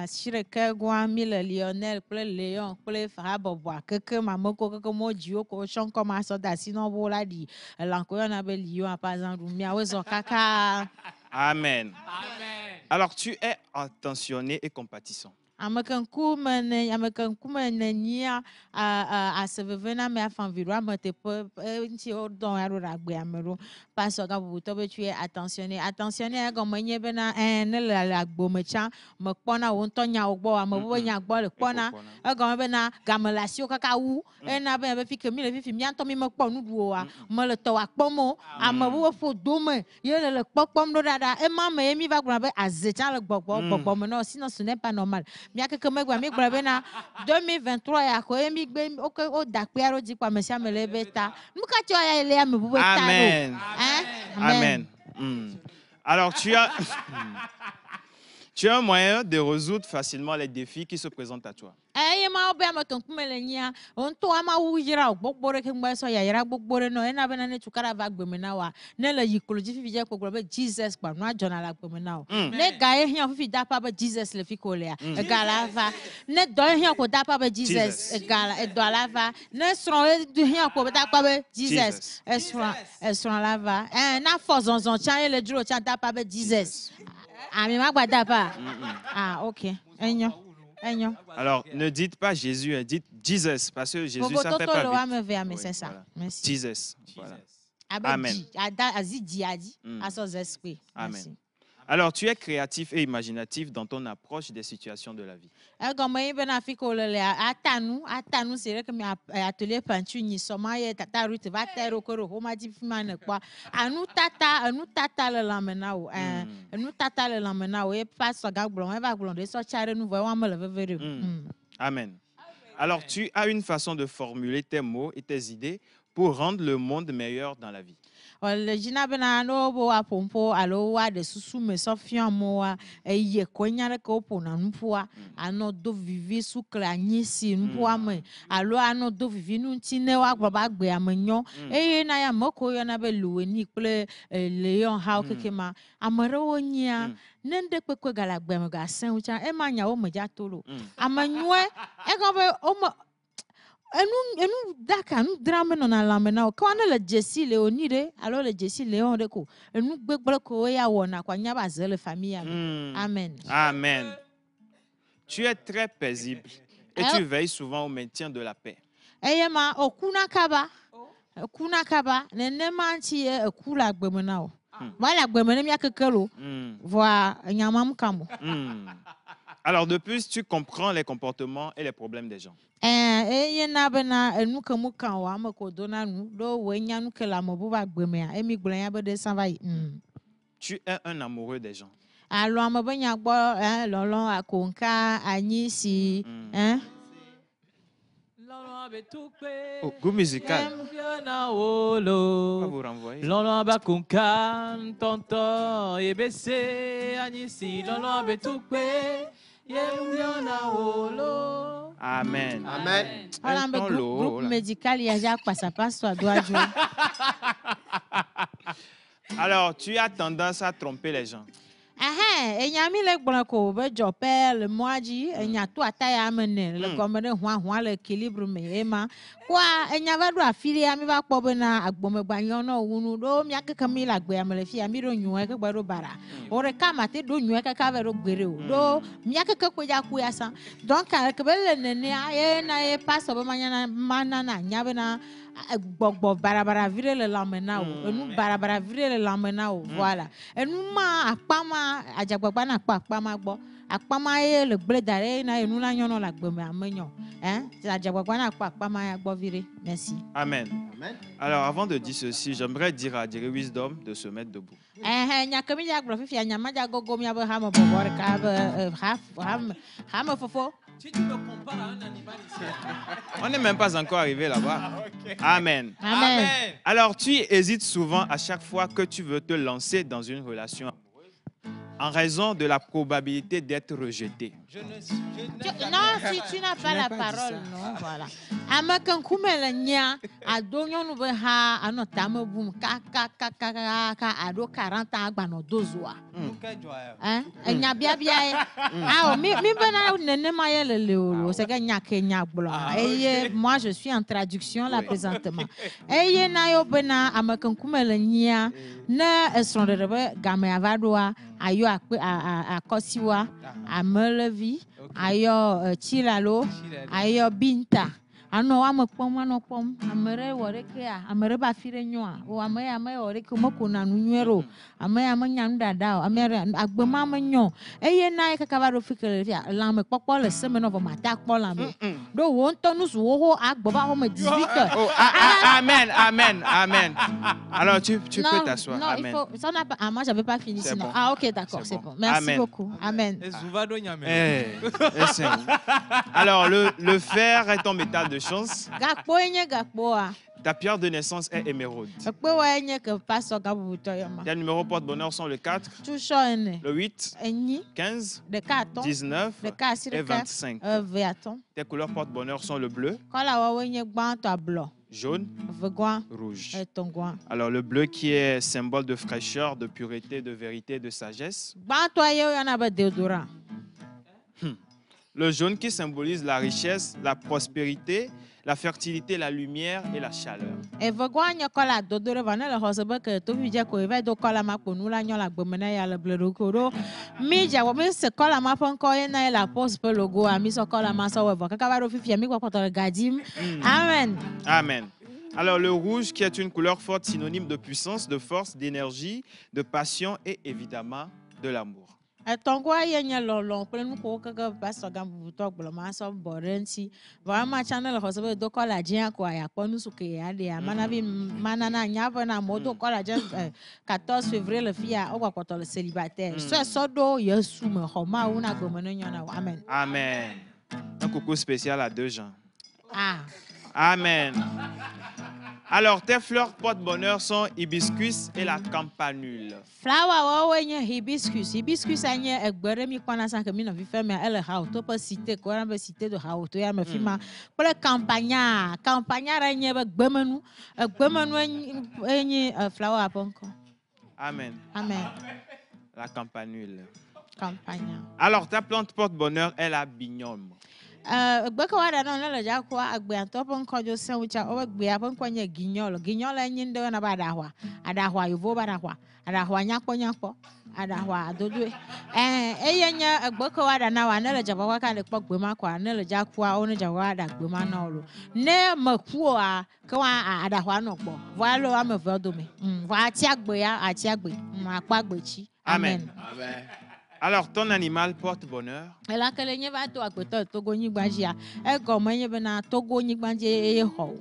asireke gua mi le Lionel kple Léon kple habɔbɔa keke mameko keke mo dziwo ko tsɔ ŋkɔ ma sɔ de asi na wo la ɖi elãko yɔna be Lion par exemple miawo zɔ kaka. Amen. Amen. Alors, tu es attentionné et compatissant. Amakankume ne nia a sevevena me afanviro amate pe nti odon arora gbe amero parce que vous tobe tu es attentionné comme nye bena ne la gbo mecha me kpona won to nya ogbo amebo nya gbo le kpona e bena gamelasio kaka wu na be fi kemi le fi mi anto mi me kpo nudu wa me le to akpomo amebo fo dome ye le kpokpom do dada e ma me mi va gbo be azecha le gbogbo me no sinon ce n'est pas normal. Bien que me gwa mi gba bena 2023 ya ko emi gbe o dakpe aro di kwa mesia mele beta muka ti oya ile ya me bu beta Amen. Amen. Alors tu as un moyen de résoudre facilement les défis qui se présentent à toi. Eh ma obe amakankume le nya on to ama wu yira gbogbore ke ngba so ya yira gbogbore no na bena ne tukara va gbeme na wa ne le yikoloji fi je ko gbe Jesus gba no ajona la gbeme na o ne ga e hian fi da pa ba Jesus le fi ko le a e ga la va ne do hian ko da pa ba Jesus e ga la e do la va ne sron e do hian ko da pa ba Jesus e sron la va na force on chan le duro chan da pa ba Jesus ami ma gba da pa OK enyo. Alors, ne dites pas Jésus, dites Jesus, parce que Jésus, ça fait pas vite. C'est ça. Merci. Jesus. Voilà. Amen. Amen. Alors, tu es créatif et imaginatif dans ton approche des situations de la vie. Atanu c'est que atelier peinture ni soma ye tata Ruth va terre ko ro ma di fimane kwa anu tata le lamena o anu tata le lamena o e passe ga glon e va glon de so chare nous voyons me le vevere. Amen. Alors, tu as une façon de formuler tes mots et tes idées pour rendre le monde meilleur dans la vie. Le jina bena no bo apompo alo wa de susu me sofian mo wa eye konya ko pona npoa ano do vivi su klanyisi npoa me alo ano do vivi nu ntine wa gba gbe amenyo eye na ya moko yo na be luweni ple leon how kekema amare wonya nende kwekwe gala gbe me ga sen ucha e manya o meja tolo amanyo e go be o enu daka nu drame no na lamena o kwa na le Jesse Leonide alors le Jesse Léon de ko enu gbegbele ko ya wona kwa nya ba zele famille amen. Amen. Tu es très paisible et tu veilles souvent au maintien de la paix. Eyema okuna kaba nene manchi e kula gbemena o wala gbemena mi akekelo voa nyamam kamo. Alors de plus, tu comprends les comportements et les problèmes des gens. Tu es un amoureux des gens. Oh, goût musical. On va vous renvoyer. Amen. Amen. Groupe médical, il y a déjà quoi ça passe, toi, doigt jouer. Alors, tu as tendance à tromper les gens. Et y a mis le blanco, le père, le moiji, et y a tout à taille à mener, le commandant, l'équilibre, mais Emma. Quoi, et y a pas de affilié à mi va pas à bombe bagnon ou nous, do, mia que Camille a gué à me le fi, à mi ronyo, que baro bara. Ore kamate do nyo que cavero guerrero, do, mia que koya kuyasa. Donc, avec belle nene, na e passe au manana, nyabena. Bobo barabara vire le lamena o enu barabara vire le lamena o voilà enu ma akpama ajagbagba na akpama gbo akpama ye le ble dare na enu la nyono la gbeme amenyo ajagbagba na akpama ya gbo vire. Merci. Amen. Amen. Alors avant de dire ceci, j'aimerais dire à Jerry Wisdom de se mettre debout. Nya kemi ya gbo fifi nya ma ja gogo mi abo ha mo bobor ka ha mo fofo. Si tu me compares à un animal ici. On n'est même pas encore arrivé là-bas. Okay. Amen. Amen. Alors, tu hésites souvent à chaque fois que tu veux te lancer dans une relation amoureuse en raison de la probabilité d'être rejeté. Non, si tu n'as pas la parole, non, voilà. Amakan kumela nya adonyo no be ha anotama bum ka ado 40 ans agba no dozoa. Enya bia ah mi bana nene ma yele leolo c'est que nya kenya blo. Et moi je suis en traduction là présentement. Et na yo bena amakan kumela nya na esron de be game avadoa ayo akosiwa, amelevi, ayo chilalo, ayo binta. Ano ame kpɔm anɔ kpɔm ame ɖe wɔ ɖe kea ame ɖe ba fi ɖe nyoa o ame ya me wɔ ɖe ke me ko na nu nyuie ɖo ame ya me nya nu dada o ame ɖe agbe ma me nyo eye na ye kaka va ɖo fi ke le fia lãme kpɔkpɔ le se me nɔ vɔ mata kpɔ lãme ɖo wo ŋutɔ nu su wo agbɔ va xɔ me 18 heures. Oh, amen, amen, amen. Alors tu peux t'asseoir. Non, Amen. il faut ça n'a pas moi j'avais pas fini C'est sinon. bon. Ah OK d'accord, c'est bon. Merci Amen. beaucoup. Amen. Alors le fer est en métal de chance. Gakpo enye gakpo a. Ta pierre de naissance est émeraude. Ekpe wa enye ke pastor gabubuto yama. Tes numéros porte-bonheur sont le 4, Tu sho ene. le 8, Enyi 15, de carton. 19 De kasi et de 25. Veaton. Tes couleurs porte-bonheur sont le bleu, Kola wa wenye gbanto a blanc. jaune, Vegwan rouge. et tongwan. Alors le bleu qui est symbole de fraîcheur, de pureté, de vérité, de sagesse. Gbanto a yo yana ba déodorant. Le jaune qui symbolise la richesse, la prospérité, la fertilité, la lumière et la chaleur. E vegwan nye kola dodore va ne le hose be ke to vi je ko e va do kola ma ko nu la nyo la gbe me na ya le ble do ko do. Mi ja wo mi se kola ma fon ko ye na la post pe logo a mi so kola ma so we va kaka va do fi mi ko ko to gadim. Amen. Amen. Alors le rouge qui est une couleur forte, synonyme de puissance, de force, d'énergie, de passion et évidemment de l'amour. Tongwa ye nye lolon kple nu ko keke pastor gabubuto gble ma so bore nti. Va ma channel hose be do kola jia ko ya ko nu su ke ya de amana bi manana nya va na modo kola jia 14 février le fia o ko to le célibataire. So do Yesu me ho ma una gbe me no nyona. Amen. Amen. Un coucou spécial à 2 gens. Ah. Amen. Alors, tes fleurs porte-bonheur sont hibiscus et la campanule. Flower wa wenye hibiscus. Hibiscus anye egbere mi kwana san ke mi no fi fe me ele ha to pa cité ko ran be cité do ha to ya me fi ma. Pour campagne renye be gbemenu. Gbemenu enye flower aponko. Amen. Amen. La campanule. Campagne. Alors, ta plante porte-bonheur est la bignome. Gbeko wa da no le ja ko agbe anto ponko jo se ucha o gbe aponko nye gignol. Gignol enye ndo na ba dahwa. Adahwa yovo ba dahwa. Adahwa nyakpo. Adahwa adodo. Eyenye gbeko wa da na wa ne le ja ba ka le po gbe ma kwa ne le ja kwa o ne ja wa da gbe ma na lo. Ne maku a ke wa adahwa no gbo. Wa lo ame ve do me. Wa ati agbe ya ati agbe. Akpa agbe chi. Amen. Amen. Alors, ton animal porte-bonheur? Ela kele nye va to agbeto Togo nyigba jia. E gomo nye be na Togo nyigba je ye ho.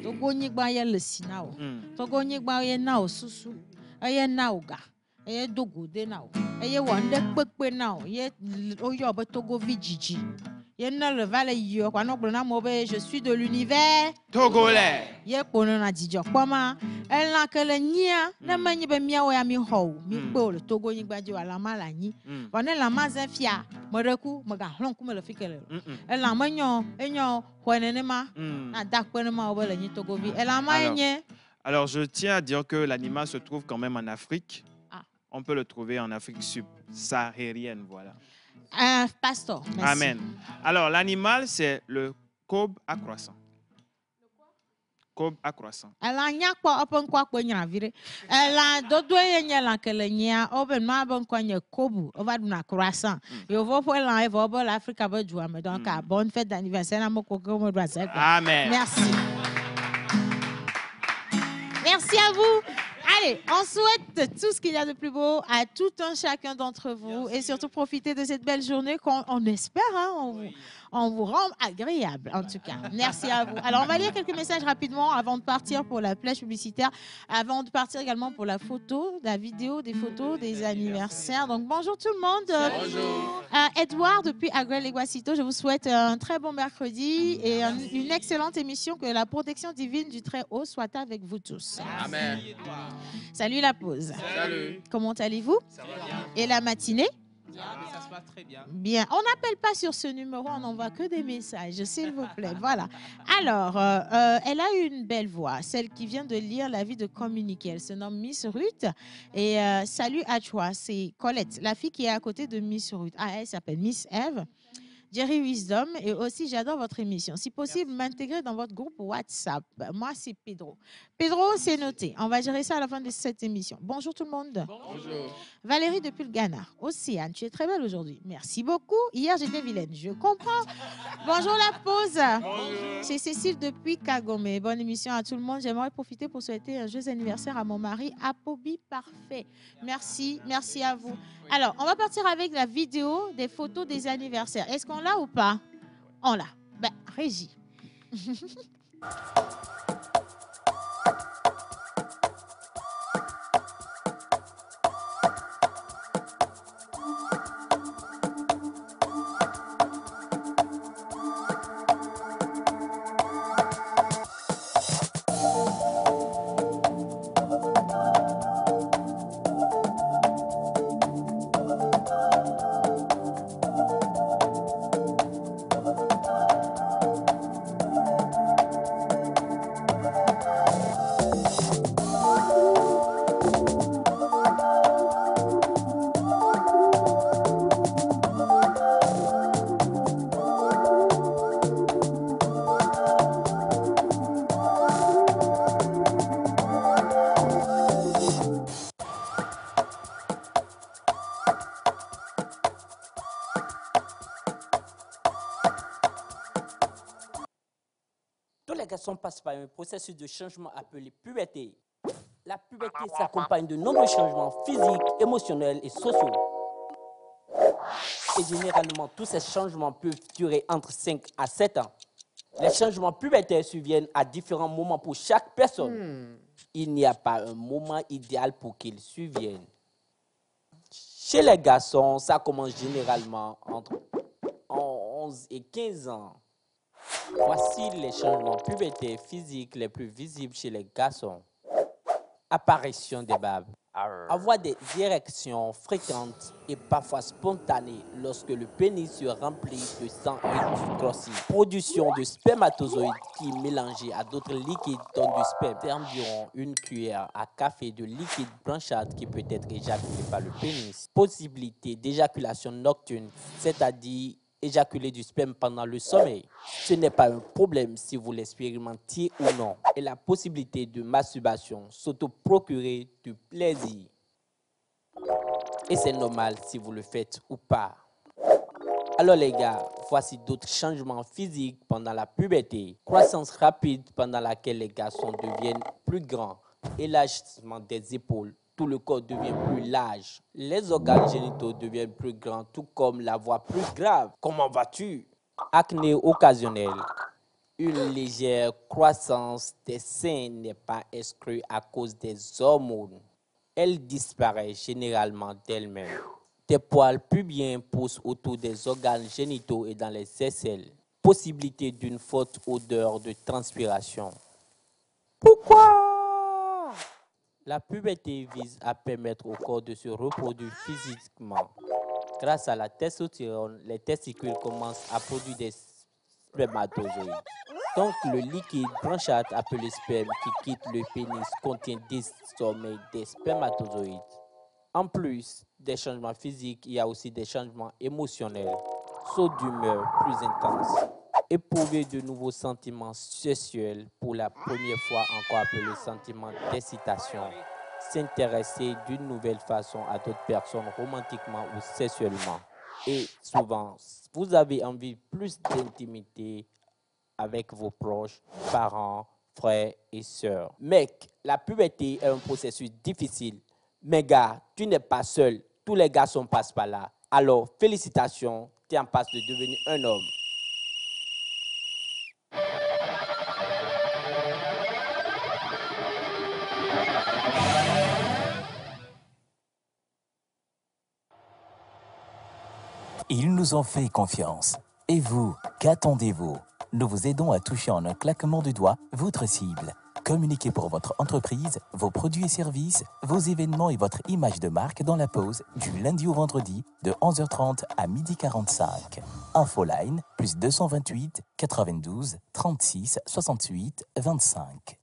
Togo nyigba ye le sina o. Togo nyigba ye na o susu. Ye na o ga. Ye dogo de na o. Ye wonde pepe na o. Ye o yo be Togo vijiji. Ye na le vale yo kwa no gbo na mo be je suis de l'univers togolais. Ye kono na dijo kpoma. Ela kele nyia na manyi be mia wo ya mi ho. Mi gbo le Togo nyigba je wala mala nyi. Bone la mazen fia. Moreku mo ga hlon ku me le fikele. Ela manyo enyo hwenene ma na dakpene ma o le nyi Togo vi. Ela ma enye. Alors, je tiens à dire que l'animal se trouve quand même en Afrique. On peut le trouver en Afrique subsaharienne, voilà. Pasteur, merci. Amen. Alors, l'animal, c'est le kobe à croissant. Kobe à croissant. Ela nyakpo open kwa kpo nyra vire. Ela dodo yenye la kele nya open ma bon kwa nye kobu over na croissant. Yo vo po ela e vo bo l'Afrique ba joua me donc bonne fête d'anniversaire na mo ko mo do ça. Amen. Merci. Merci à vous. Allez, on souhaite tout ce qu'il y a de plus beau à tout un chacun d'entre vous. Merci. Et surtout profiter de cette belle journée qu'on espère, hein, on vous rend agréable en tout cas. Merci à vous. Alors on va lire quelques messages rapidement avant de partir pour la plage publicitaire, avant de partir également pour la photo, la vidéo, des photos, des anniversaires. Donc bonjour tout le monde. Bonjour. Edouard depuis Agrel-Iguacito, je vous souhaite un très bon mercredi et une excellente émission. Que la protection divine du Très-Haut soit avec vous tous. Amen. Salut la pause. Salut. Comment allez-vous? Ça va bien. Et la matinée? Ça se passe très bien. Bien. On n'appelle pas sur ce numéro, on n'envoie que des messages, s'il vous plaît. Voilà. Alors, elle a une belle voix, celle qui vient de lire La vie de communiquer. Elle se nomme Miss Ruth. Et salut à toi, c'est Colette, la fille qui est à côté de Miss Ruth. Ah, elle s'appelle Miss Eve. Jerry Wisdom. Et aussi, j'adore votre émission. Si possible, m'intégrer dans votre groupe WhatsApp. Moi, c'est Pedro. Pedro, c'est noté. On va gérer ça à la fin de cette émission. Bonjour tout le monde. Bonjour. Valérie depuis le Ghana. Océane, tu es très belle aujourd'hui. Merci beaucoup. Hier, j'étais vilaine. Je comprends. Bonjour la pause. Bonjour. C'est Cécile depuis Kagome. Bonne émission à tout le monde. J'aimerais profiter pour souhaiter un joyeux anniversaire à mon mari, Apobi Parfait. Merci, merci à vous. Alors, on va partir avec la vidéo des photos des anniversaires. Est-ce qu'on l'a ou pas? On l'a. Ben, régie. Tous les garçons passent par un processus de changement appelé puberté. La puberté s'accompagne de nombreux changements physiques, émotionnels et sociaux. Et généralement, tous ces changements peuvent durer entre 5 à 7 ans. Les changements pubertaires surviennent à différents moments pour chaque personne. Il n'y a pas un moment idéal pour qu'ils surviennent. Chez les garçons, ça commence généralement entre 11 et 15 ans. Voici les changements pubertaires physiques les plus visibles chez les garçons. Apparition des barbes. Avoir des érections fréquentes et parfois spontanées lorsque le pénis se remplit de sang et grossit. Production de spermatozoïdes qui, mélangés à d'autres liquides, donnent du sperme d'environ une cuillère à café de liquide blanchâtre qui peut être éjaculé par le pénis. Possibilité d'éjaculation nocturne, c'est-à-dire éjaculer du sperme pendant le sommeil. Ce n'est pas un problème si vous l'expérimentiez ou non. Et la possibilité de masturbation, s'auto-procurer du plaisir. Et c'est normal si vous le faites ou pas. Alors les gars, voici d'autres changements physiques pendant la puberté. Croissance rapide pendant laquelle les garçons deviennent plus grands. Élargissement des épaules. Tout le corps devient plus large. Les organes génitaux deviennent plus grands, tout comme la voix plus grave. Comment vas-tu? Acné occasionnel. Une légère croissance des seins n'est pas exclue à cause des hormones. Elle disparaît généralement d'elle-même. Des poils pubiens poussent autour des organes génitaux et dans les aisselles. Possibilité d'une forte odeur de transpiration. Pourquoi? La puberté vise à permettre au corps de se reproduire physiquement. Grâce à la testostérone, les testicules commencent à produire des spermatozoïdes. Donc, le liquide blanchâtre appelé sperme qui quitte le pénis contient désormais des spermatozoïdes. En plus des changements physiques, il y a aussi des changements émotionnels. Saut d'humeur plus intense. Éprouver de nouveaux sentiments sexuels pour la première fois, encore appelé sentiment d'excitation. S'intéresser d'une nouvelle façon à d'autres personnes romantiquement ou sexuellement. Et souvent, vous avez envie plus d'intimité avec vos proches, parents, frères et sœurs. Mec, la puberté est un processus difficile. Mais gars, tu n'es pas seul. Tous les garçons passent par là. Alors, félicitations, tu es en passe de devenir un homme. Ils nous ont fait confiance. Et vous, qu'attendez-vous? Nous vous aidons à toucher en un claquement de doigts votre cible. Communiquez pour votre entreprise, vos produits et services, vos événements et votre image de marque dans la pause du lundi au vendredi de 11h30 à 12h45. Infoline plus 228 92 36 68 25.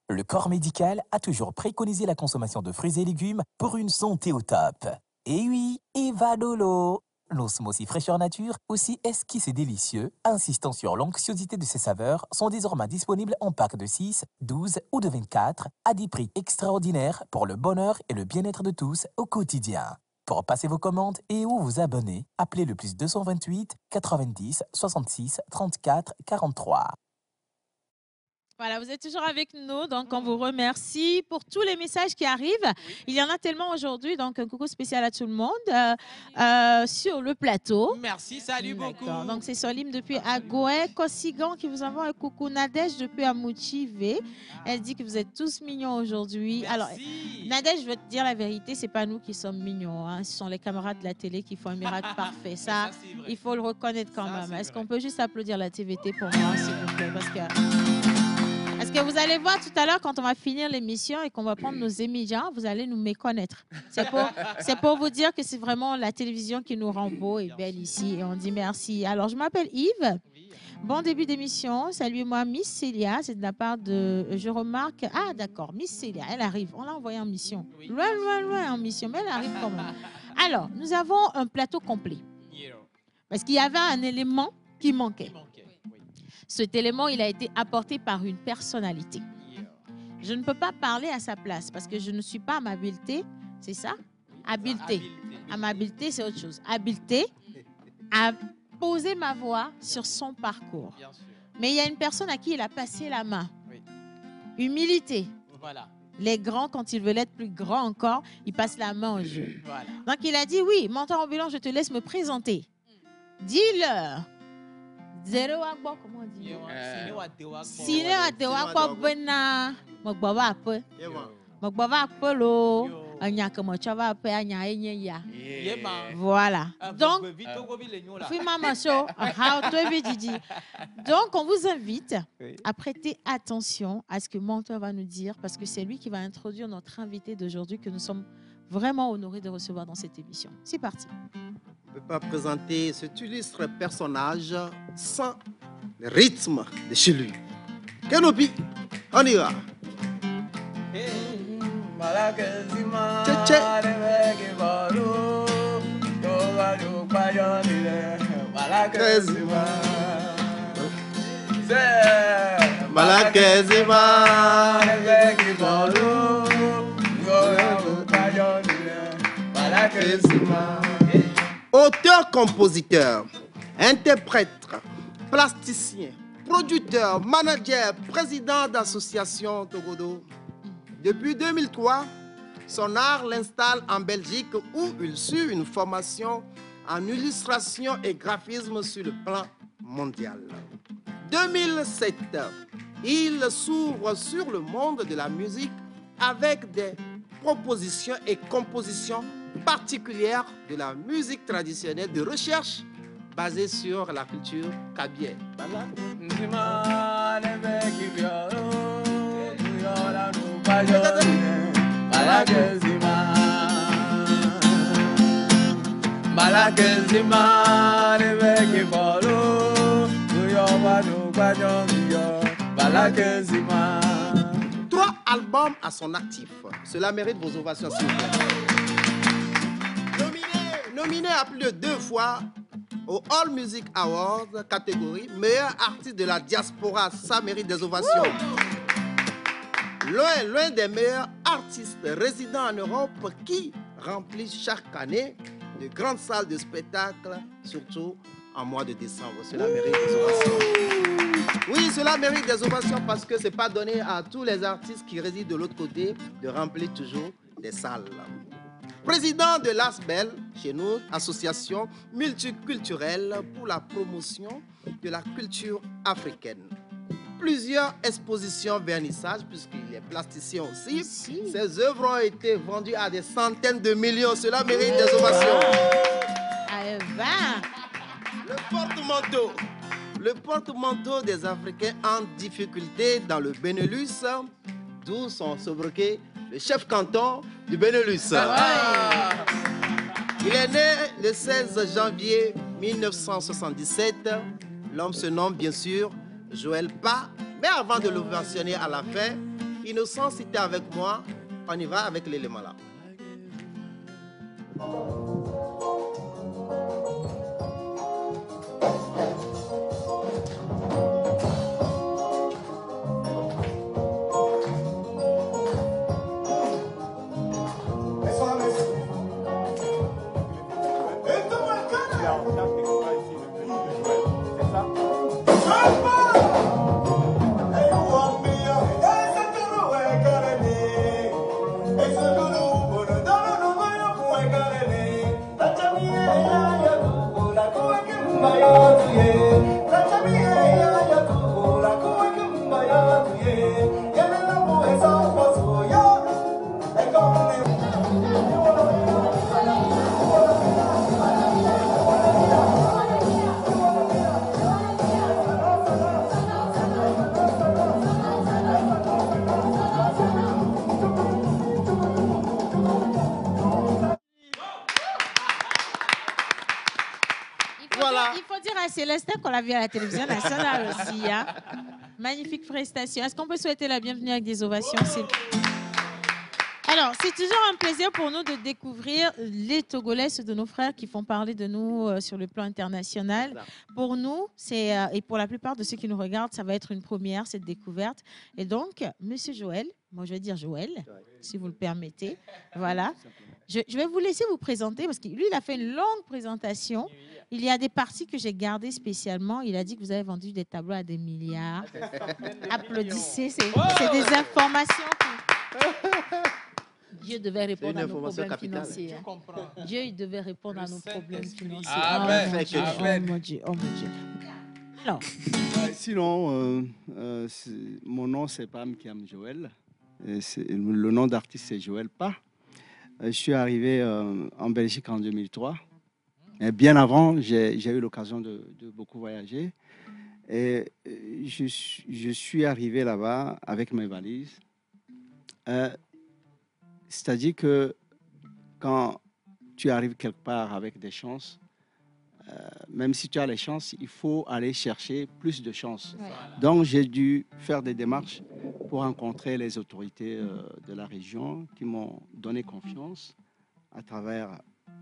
Le corps médical a toujours préconisé la consommation de fruits et légumes pour une santé au top. Et oui, Eva Dolo. Nos smoothies fraîcheur nature, aussi esquisses et délicieux, insistant sur l'onctuosité de ses saveurs, sont désormais disponibles en pack de 6, 12 ou de 24 à des prix extraordinaires pour le bonheur et le bien-être de tous au quotidien. Pour passer vos commandes et ou vous abonner, appelez le plus 228 90 66 34 43. Voilà, vous êtes toujours avec nous, donc on vous remercie pour tous les messages qui arrivent. Il y en a tellement aujourd'hui, donc un coucou spécial à tout le monde sur le plateau. Merci, salut beaucoup. Donc c'est Solim depuis Agoué, Kosigan qui vous envoie un coucou, Nadège depuis Amouchivé. Elle dit que vous êtes tous mignons aujourd'hui. Alors, Nadège, je veux te dire la vérité, c'est pas nous qui sommes mignons, hein. Ce sont les camarades de la télé qui font un miracle parfait. Ça, il faut le reconnaître quand même. Est-ce qu'on peut juste applaudir la TVT pour moi, s'il vous plaît, parce que vous allez voir tout à l'heure, quand on va finir l'émission et qu'on va prendre nos émissions, vous allez nous méconnaître. C'est pour vous dire que c'est vraiment la télévision qui nous rend beaux et belles ici. Et on dit merci. Alors, je m'appelle Yves. Bon début d'émission. Saluez-moi Miss Célia. C'est de la part de... Je remarque... Ah, d'accord. Miss Célia, elle arrive. On l'a envoyée en mission. Loin, loin, loin en mission. Mais elle arrive quand même. Alors, nous avons un plateau complet. Parce qu'il y avait un élément qui manquait. Cet élément, il a été apporté par une personnalité. Je ne peux pas parler à sa place parce que je ne suis pas à m'habileté. C'est ça? Habileté. À m'habileté, c'est autre chose. Habileté à poser ma voix sur son parcours. Mais il y a une personne à qui il a passé la main. Humilité. Voilà. Les grands, quand ils veulent être plus grands encore, ils passent la main au jeu. Voilà. Donc, il a dit, oui, mentor ambulant, je te laisse me présenter. Dis-leur. Zéro agbo, comment on dit? Sine wa dewa kwa bena mogbawa peu. Mogbawa peu lo. Anya que mo chava peu anya enye ya. Voilà. Donc, donc on vous invite à prêter attention à ce que Mentor va nous dire parce que c'est lui qui va introduire notre invité d'aujourd'hui que nous sommes vraiment honorés de recevoir dans cette émission. C'est parti. On ne peut pas présenter cet illustre personnage sans le rythme de chez lui. Kenobi, on y va. Auteur-compositeur, interprète, plasticien, producteur, manager, président d'association Togodo. Depuis 2003, son art l'installe en Belgique où il suit une formation en illustration et graphisme sur le plan mondial. 2007, il s'ouvre sur le monde de la musique avec des propositions et compositions particulières de la musique traditionnelle de recherche basée sur la culture kabylie. Trois albums à son actif. Cela mérite vos ovations, s'il vous plaît. Nominé à plus de 2 fois au All Music Awards catégorie meilleur artiste de la diaspora, ça mérite des ovations. L'un des meilleurs artistes résidant en Europe qui remplit chaque année de grandes salles de spectacle, surtout en mois de décembre. Cela mérite des ovations. Oui, cela mérite des ovations parce que ce n'est pas donné à tous les artistes qui résident de l'autre côté de remplir toujours des salles. Président de l'ASBEL, chez nous, association multiculturelle pour la promotion de la culture africaine. Plusieurs expositions vernissages, puisqu'il est plasticien aussi. Ses œuvres ont été vendues à des centaines de millions. Cela mérite des ovations. Le porte-manteau des Africains en difficulté dans le Benelux, d'où son sobriquet, le chef canton du Benelux. Il est né le 16 janvier 1977. L'homme se nomme bien sûr Joël Pa. Mais avant de le mentionner à la fin, Innocent, si tu es avec moi, on y va avec l'élément là. Il faut dire à Célestin qu'on l'a vu à la télévision nationale aussi. Hein. Magnifique prestation. Est-ce qu'on peut souhaiter la bienvenue avec des ovations? Alors, c'est toujours un plaisir pour nous de découvrir les Togolais, ceux de nos frères qui font parler de nous sur le plan international. Pour nous, et pour la plupart de ceux qui nous regardent, ça va être une première, cette découverte. Et donc, Monsieur Joël, moi je vais dire Joël, si vous le permettez. Voilà. Je vais vous laisser vous présenter parce que lui, il a fait une longue présentation. Il y a des parties que j'ai gardées spécialement. Il a dit que vous avez vendu des tableaux à des milliards. Applaudissez, c'est des informations. Dieu devait répondre à nos problèmes financiers. Dieu, il devait répondre à nos problèmes financiers. Amen. Oh mon Dieu, oh mon Dieu. Alors. Sinon, mon nom, c'est Pam Kiam Joël. Le nom d'artiste, c'est Joël Pa. Je suis arrivé en Belgique en 2003. Et bien avant, j'ai eu l'occasion de beaucoup voyager. Et je suis arrivé là-bas avec mes valises. C'est-à-dire que quand tu arrives quelque part avec des chances, même si tu as les chances, il faut aller chercher plus de chances. Ouais. Donc, j'ai dû faire des démarches pour rencontrer les autorités de la région qui m'ont donné confiance à travers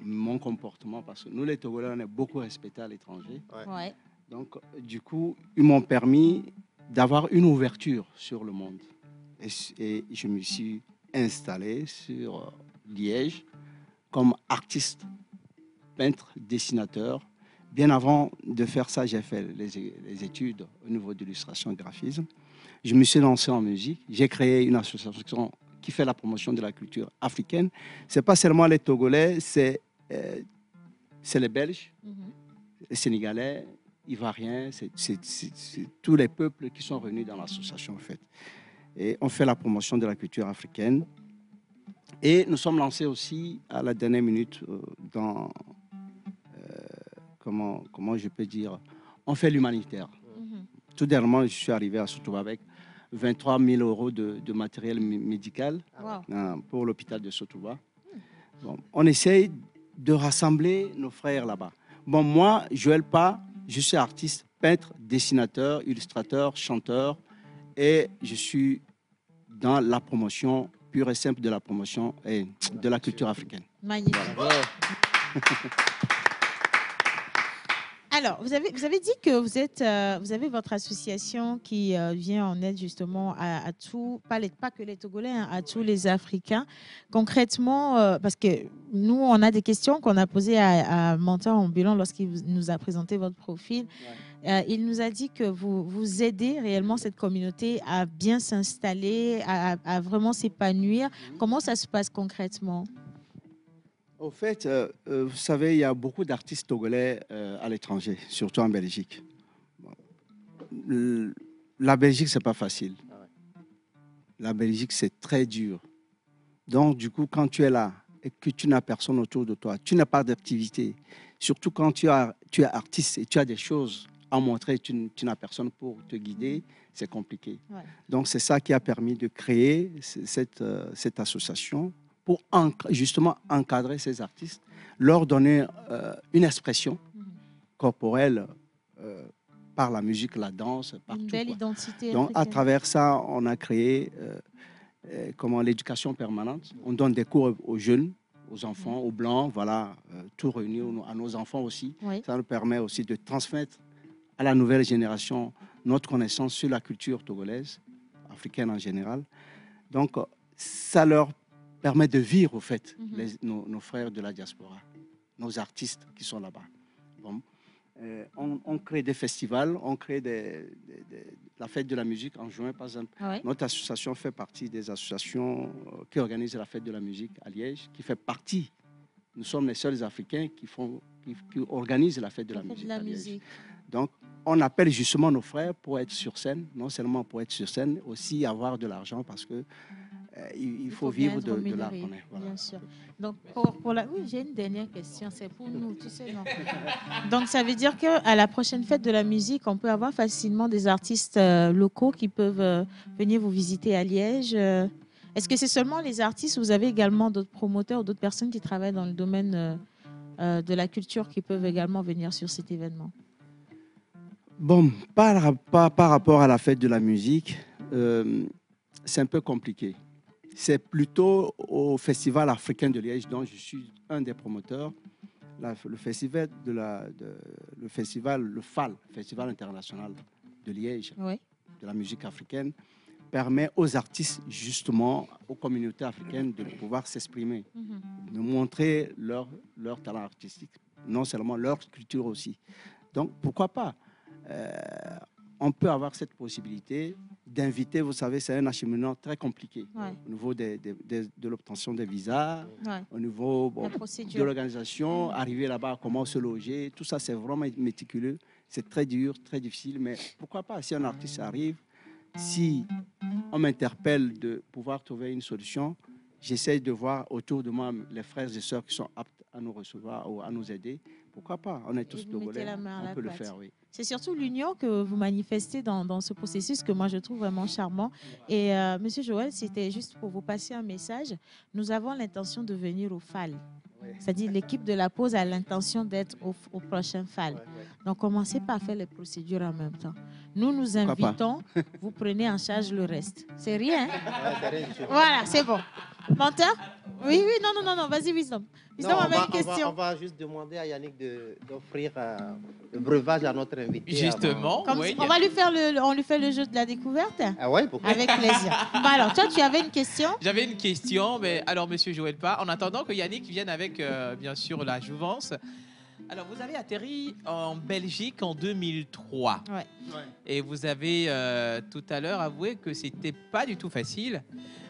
mon comportement, parce que nous, les Togolais, on est beaucoup respectés à l'étranger. Ouais. Donc, du coup, ils m'ont permis d'avoir une ouverture sur le monde. Et je me suis installé sur Liège comme artiste, peintre, dessinateur. Bien avant de faire ça, j'ai fait les études au niveau de l'illustration et graphisme. Je me suis lancé en musique. J'ai créé une association qui fait la promotion de la culture africaine. Ce n'est pas seulement les Togolais, c'est les Belges, les Sénégalais, Ivoiriens, c'est tous les peuples qui sont réunis dans l'association, en fait. Et on fait la promotion de la culture africaine. Et nous sommes lancés aussi à la dernière minute dans, comment je peux dire, on fait l'humanitaire. Tout dernièrement, je suis arrivé à Sotouba avec 23 000 euros de matériel médical pour l'hôpital de Sotouba. Bon, on essaye de rassembler nos frères là-bas. Bon, moi, Joël Pa, je suis artiste, peintre, dessinateur, illustrateur, chanteur, et je suis dans la promotion pure et simple de la promotion et de la culture africaine. Magnifique. Voilà. Alors, vous avez dit que vous avez votre association qui vient en aide justement à tout, pas que les Togolais, hein, à tous les Africains. Concrètement, parce que nous, on a des questions qu'on a posées à Mentor Ambulant lorsqu'il nous a présenté votre profil. Ouais. Il nous a dit que vous aidez réellement cette communauté à bien s'installer, à vraiment s'épanouir. Comment ça se passe concrètement ? Au fait, vous savez, il y a beaucoup d'artistes togolais à l'étranger, surtout en Belgique. La Belgique, ce n'est pas facile. La Belgique, c'est très dur. Donc, du coup, quand tu es là et que tu n'as personne autour de toi, tu n'as pas d'activité, surtout quand tu es artiste et tu as des choses à montrer, tu n'as personne pour te guider, c'est compliqué. Ouais. Donc, c'est ça qui a permis de créer cette association pour justement encadrer ces artistes, leur donner une expression corporelle par la musique, la danse, partout. Une belle identité. Donc, à travers ça, on a créé l'éducation permanente. On donne des cours aux jeunes, aux enfants, aux blancs, voilà, tout réuni à nos enfants aussi. Oui. Ça nous permet aussi de transmettre à la nouvelle génération notre connaissance sur la culture togolaise, africaine en général. Donc, ça leur permet de vivre, au fait, nos frères de la diaspora, nos artistes qui sont là-bas. Bon. On crée des festivals, on crée la fête de la musique en juin, par exemple. Ah ouais. Notre association fait partie des associations qui organisent la fête de la musique à Liège, qui fait partie. Nous sommes les seuls Africains qui qui organise la fête de la fête musique. de la à Liège. musique. Donc, on appelle justement nos frères pour être sur scène, non seulement pour être sur scène, aussi avoir de l'argent parce que il faut bien vivre être de l'art. rémunéré, Voilà. bien sûr. Donc, oui, j'ai une dernière question, c'est pour nous, tu sais, non? Donc, ça veut dire qu'à la prochaine fête de la musique, on peut avoir facilement des artistes locaux qui peuvent venir vous visiter à Liège. Est-ce que c'est seulement les artistes ou vous avez également d'autres promoteurs ou d'autres personnes qui travaillent dans le domaine de la culture qui peuvent également venir sur cet événement? Bon, par rapport à la fête de la musique, c'est un peu compliqué. C'est plutôt au Festival africain de Liège, dont je suis un des promoteurs. Le festival, le FAL, Festival international de Liège, Oui. de la musique africaine, permet aux artistes, justement, aux communautés africaines de pouvoir s'exprimer, de montrer leur talent artistique, non seulement leur culture aussi. Donc, pourquoi pas? On peut avoir cette possibilité d'inviter, vous savez, c'est un acheminement très compliqué au niveau de l'obtention des visas, au niveau de l'organisation, arriver là-bas, comment se loger, tout ça c'est vraiment méticuleux, c'est très dur, très difficile, mais pourquoi pas, si un artiste arrive, si on m'interpelle de pouvoir trouver une solution, j'essaie de voir autour de moi les frères et sœurs qui sont aptes à nous recevoir ou à nous aider. Pourquoi pas? On est tous togolais, on peut le faire, oui. C'est surtout l'union que vous manifestez dans ce processus que moi je trouve vraiment charmant. Et Monsieur Joël, c'était juste pour vous passer un message. Nous avons l'intention de venir au FAL. C'est-à-dire l'équipe de la pause a l'intention d'être au prochain FAL. Donc commencez par faire les procédures en même temps. Nous invitons, vous prenez en charge le reste. C'est rien. Voilà, c'est bon. Menteur? Oui, non, vas-y, Wisdom. Wisdom avait une question. On va juste demander à Yannick d'offrir le breuvage à notre invité. Justement, oui. On lui fait le jeu de la découverte. Ah ouais, pourquoi? Avec plaisir. Bon, alors, toi, tu avais une question? J'avais une question, mais alors, Monsieur Joël Pas, en attendant que Yannick vienne avec, bien sûr, la jouvence. Alors, vous avez atterri en Belgique en 2003. Ouais. Et vous avez tout à l'heure avoué que c'était pas du tout facile.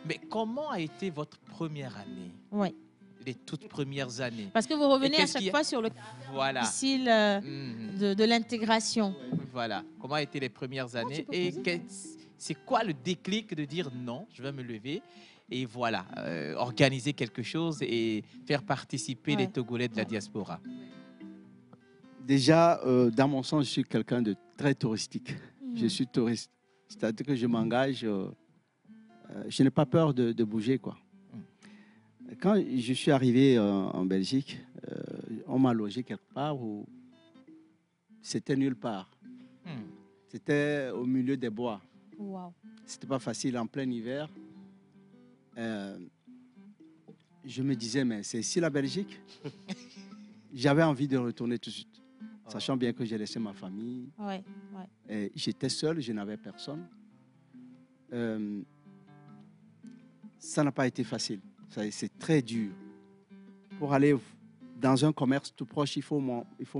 Mais comment a été votre première année? Oui. Les toutes premières années. Parce que vous revenez à chaque fois sur le difficile de l'intégration. Voilà. Comment a été les premières années? Et c'est quoi le déclic de dire non, je vais me lever et voilà, organiser quelque chose et faire participer les Togolais de la diaspora? Déjà, dans mon sens, je suis quelqu'un de très touristique. Je suis touriste. C'est-à-dire que je m'engage, je n'ai pas peur de bouger, quoi. Quand je suis arrivé en Belgique, on m'a logé quelque part où c'était nulle part. C'était au milieu des bois. Wow. C'était pas facile en plein hiver. Je me disais, mais c'est ici la Belgique? J'avais envie de retourner tout de suite, sachant bien que j'ai laissé ma famille. Et j'étais seul, je n'avais personne. Ça n'a pas été facile. C'est très dur. Pour aller dans un commerce tout proche, il faut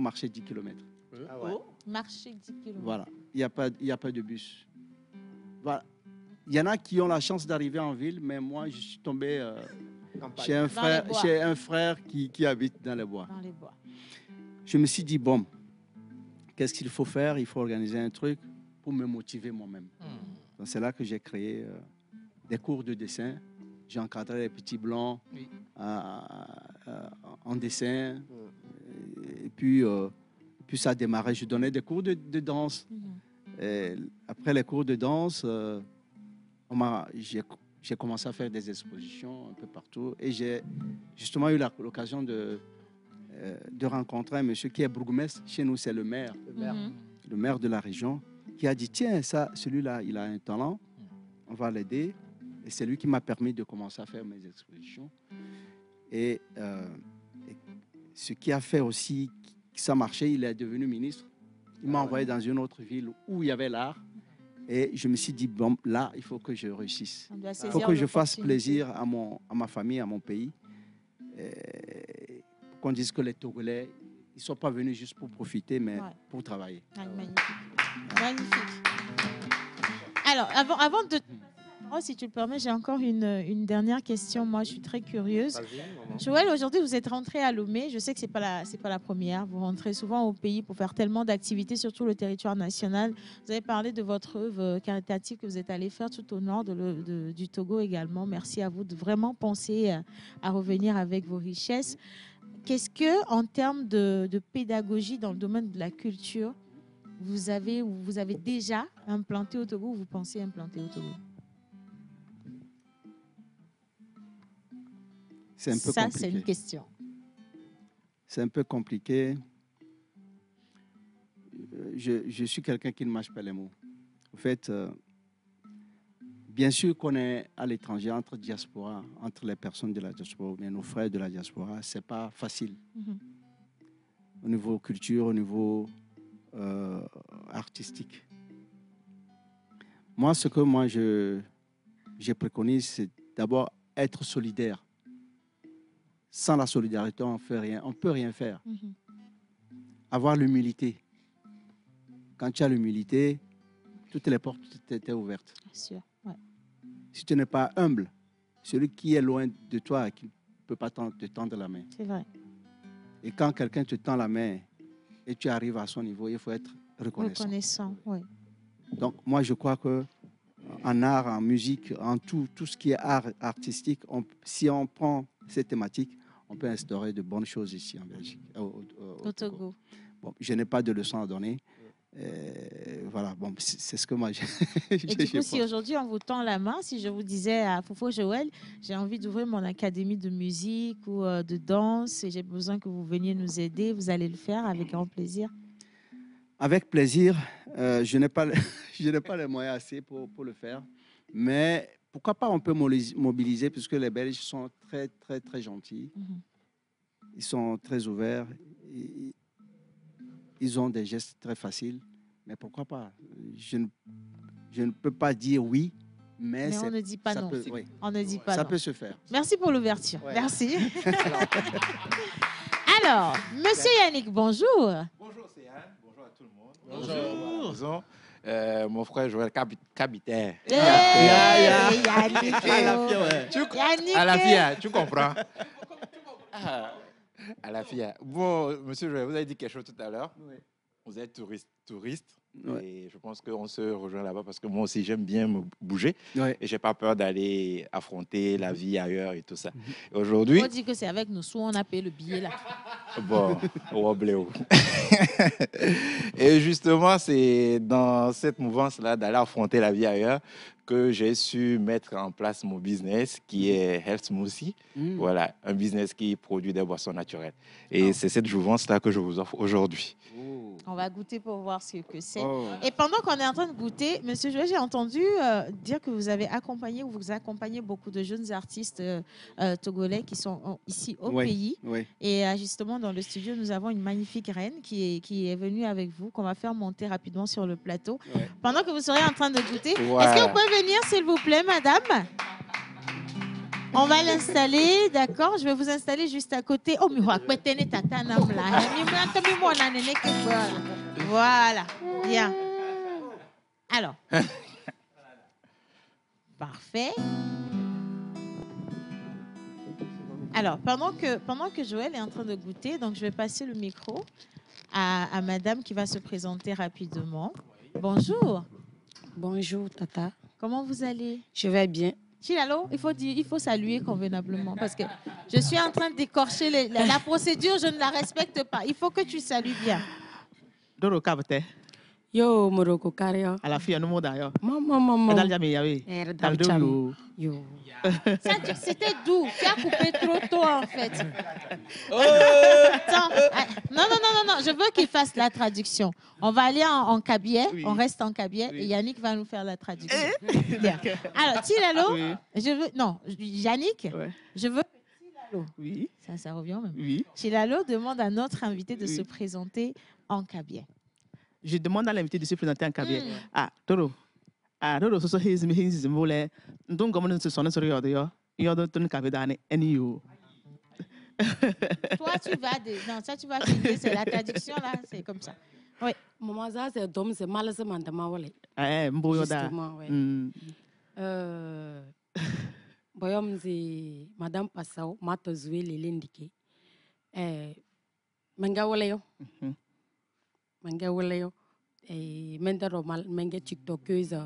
marcher 10 km. Ah ouais. Marcher 10 km. Voilà, il n'y a pas de bus. Voilà. Il y en a qui ont la chance d'arriver en ville, mais moi, je suis tombé chez un frère qui habite dans les bois. Je me suis dit, bon, qu'est-ce qu'il faut faire? Il faut organiser un truc pour me motiver moi-même. Donc, c'est là que j'ai créé des cours de dessin. J'ai encadré les petits blancs en dessin. Et puis ça a démarré. Je donnais des cours de danse. Et après les cours de danse, j'ai commencé à faire des expositions un peu partout. Et j'ai justement eu l'occasion de rencontrer un monsieur qui est bourgmestre. Chez nous, c'est le maire. Le maire de la région, qui a dit, tiens, celui-là, il a un talent. On va l'aider. Et c'est lui qui m'a permis de commencer à faire mes expositions. Et ce qui a fait aussi que ça marchait, il est devenu ministre. Il m'a envoyé dans une autre ville où il y avait l'art. Et je me suis dit, bon, là, il faut que je réussisse. Il faut que je fasse plaisir à ma famille, à mon pays. Qu'on dise que les Togolais, ils ne sont pas venus juste pour profiter, mais pour travailler. Magnifique. Magnifique. Alors, avant de... Oh, si tu le permets, j'ai encore une dernière question. Moi, je suis très curieuse. Joël, aujourd'hui, vous êtes rentré à Lomé. Je sais que ce n'est pas la première. Vous rentrez souvent au pays pour faire tellement d'activités, surtout le territoire national. Vous avez parlé de votre œuvre caritative que vous êtes allé faire tout au nord du Togo également. Merci à vous de vraiment penser à revenir avec vos richesses. Qu'est-ce que, en termes de pédagogie dans le domaine de la culture, vous avez déjà implanté au Togo ou vous pensez implanter au Togo? C'est un peu Ça, compliqué. c'est une question. C'est un peu compliqué. Je suis quelqu'un qui ne mâche pas les mots. En fait, bien sûr qu'on est à l'étranger, entre diaspora, entre les personnes de la diaspora, mais nos frères de la diaspora, ce n'est pas facile. Au niveau culture, au niveau artistique. Moi, ce que je préconise, c'est d'abord être solidaire. Sans la solidarité, on ne peut rien faire. Avoir l'humilité. Quand tu as l'humilité, toutes les portes t'étaient ouvertes. Bien sûr, ouais. Si tu n'es pas humble, celui qui est loin de toi, qui ne peut pas te tendre la main. C'est vrai. Et quand quelqu'un te tend la main et tu arrives à son niveau, il faut être reconnaissant. Oui. Donc, moi, je crois qu'en art, en musique, en tout ce qui est art artistique, si on prend ces thématiques, on peut instaurer de bonnes choses ici en Belgique, au Togo. Bon, je n'ai pas de leçons à donner. Voilà, bon, c'est ce que moi j'ai. Et du coup, si aujourd'hui on vous tend la main, si je vous disais à Fofo Joël, j'ai envie d'ouvrir mon académie de musique ou de danse et j'ai besoin que vous veniez nous aider, vous allez le faire avec grand plaisir? Avec plaisir. Je n'ai pas les moyens assez pour le faire. Mais pourquoi pas, on peut mobiliser, puisque les Belges sont très, très, très gentils. Ils sont très ouverts. Ils ont des gestes très faciles. Mais pourquoi pas? Je ne peux pas dire oui, mais on ne dit pas non. Oui. On ne dit pas ça non. peut se faire. Merci pour l'ouverture. Ouais. Merci. Alors, Monsieur Yannick, bonjour. Bonjour Céane, bonjour à tout le monde. Bonjour. Mon frère Joël Capitaine. Yannick. À la fille, tu comprends? À la fille. Bon, monsieur Joël, vous avez dit quelque chose tout à l'heure. Oui. Vous êtes touriste. Et je pense qu'on se rejoint là-bas parce que moi aussi, j'aime bien me bouger. Et je n'ai pas peur d'aller affronter la vie ailleurs et tout ça. Aujourd'hui... On dit que c'est avec nous, soit on a payé le billet là. Bon, wobléo. Et justement, c'est dans cette mouvance-là d'aller affronter la vie ailleurs que j'ai su mettre en place mon business qui est Health Smoothie. Voilà, un business qui produit des boissons naturelles. Et c'est cette jouvence-là que je vous offre aujourd'hui. On va goûter pour voir ce que c'est. Et pendant qu'on est en train de goûter, Monsieur Joël, j'ai entendu dire que vous avez accompagné ou vous accompagnez beaucoup de jeunes artistes togolais qui sont ici au pays. Et justement, dans le studio, nous avons une magnifique reine qui est venue avec vous, qu'on va faire monter rapidement sur le plateau. Pendant que vous serez en train de goûter, est-ce que vous pouvez venir, s'il vous plaît, madame? On va l'installer, d'accord? Je vais vous installer juste à côté. Oh, voilà, bien. Alors. Parfait. Alors, pendant que Joël est en train de goûter, donc je vais passer le micro à madame qui va se présenter rapidement. Bonjour. Bonjour, Tata. Comment vous allez? Je vais bien. Chilalo, il faut saluer convenablement parce que je suis en train d'écorcher la procédure, je ne la respecte pas. Il faut que tu salues bien. Doro kabate. Yo, Moroko Kario. À la fille, nous d'ailleurs. Maman. Yo. C'était doux. Tu as coupé trop tôt en fait. Attends. Non. Je veux qu'il fasse la traduction. On va aller en cabiais. On reste en cabiais et Yannick va nous faire la traduction. Alors, Tilalo, je veux. Non, Yannick, je veux. Tilalo. Oui. Ça revient même. Oui. Tilalo demande à notre invité de se présenter en cabiais. Je demande à l'invité de se présenter en cabiais. Ah, Toro. Toro, ce sont les mots. Donc, comment nous se sommes sur le yo. Il y a d'autres cabiais dans NIO. Toi, tu vas. Non, ça, tu vas finir. C'est la traduction, là. C'est comme ça. Oui. Maman, ça, c'est d'homme, c'est mal, c'est mandama. Justement, oui. Boyom zi Madame Passao, Mato Zoué Lelendike. Menga waleyo. Menga waleyo. Mende romal, menge tiktokeuse.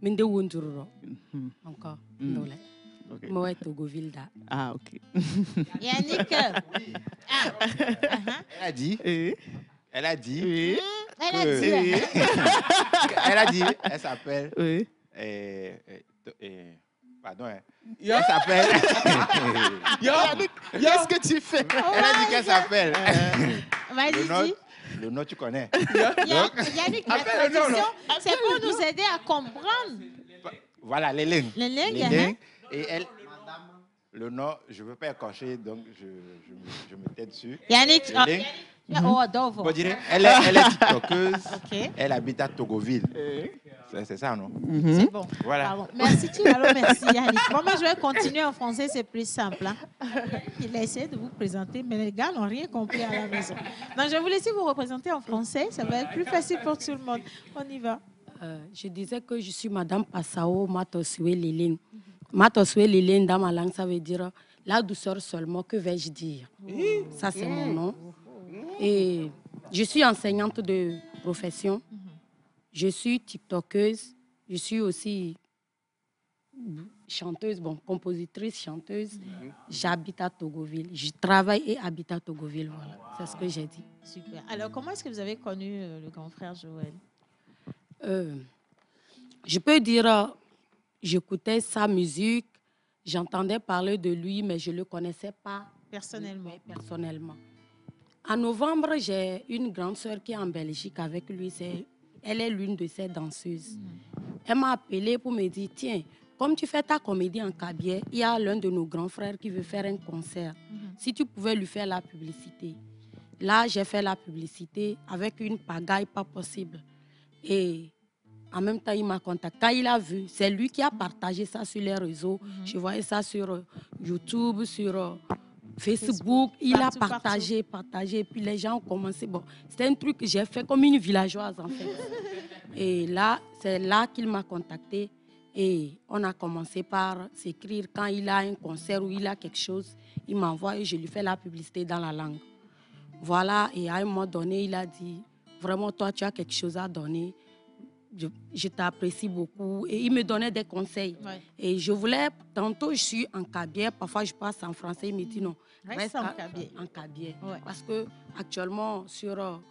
Mende wunduro. Encore. Nole. Moi, Togoville da. Ah, ok. Yannick. Elle a dit. Elle a dit. Oui. Elle a dit. Elle a dit. Elle s'appelle. Oui. Pardon. Elle s'appelle. Qu'est-ce que tu fais? Elle a dit qu'elle s'appelle. Vas-y, dis. Le nom, tu connais. Yannick, la traduction, c'est pour nous aider à comprendre. Voilà, les lignes. Les lignes, Les lignes. Et elle. Le nom, je ne veux pas écorcher, donc je me tais dessus. Yannick, On dirait, elle est tiktokeuse. Okay. Elle habite à Togoville. C'est ça, non? C'est bon. Voilà. Pardon. Merci, merci Yannick. Bon, moi, je vais continuer en français, c'est plus simple. Hein. Il a essayé de vous présenter, mais les gars n'ont rien compris à la maison. Donc, je vais vous laisser vous représenter en français. Ça va être plus facile pour tout le monde. On y va. Je disais que je suis Madame Passao Matosue Liling. Matosue Liling, dans ma langue, ça veut dire la douceur seulement. Que vais-je dire? Ça, c'est mon nom. Et je suis enseignante de profession. Je suis tiktokeuse. Je suis aussi chanteuse, compositrice, chanteuse. J'habite à Togoville. Je travaille et habite à Togoville. Voilà, c'est ce que j'ai dit. Super. Alors, comment est-ce que vous avez connu le grand frère Joël? Je peux dire, j'écoutais sa musique, j'entendais parler de lui, mais je ne le connaissais pas personnellement. En novembre, j'ai une grande sœur qui est en Belgique avec lui. Elle est l'une de ses danseuses. Elle m'a appelée pour me dire, tiens, comme tu fais ta comédie en Kabylie, il y a l'un de nos grands frères qui veut faire un concert. Si tu pouvais lui faire la publicité. Là, j'ai fait la publicité avec une pagaille pas possible. Et en même temps, il m'a contacté. Quand il a vu, c'est lui qui a partagé ça sur les réseaux. Je voyais ça sur YouTube, sur Facebook. Il a partagé. Et puis les gens ont commencé. Bon, c'était un truc que j'ai fait comme une villageoise, en fait. Et là, c'est là qu'il m'a contacté. Et on a commencé par s'écrire. Quand il a un concert ou il a quelque chose, il m'envoie et je lui fais la publicité dans la langue. Voilà, et à un moment donné, il a dit, vraiment, toi, tu as quelque chose à donner. Je t'apprécie beaucoup. Et il me donnait des conseils. Ouais. Et je voulais, tantôt, je suis en Kabylie, parfois je passe en français, il me dit non, reste en Kabylie. Ouais. Parce qu'actuellement, sur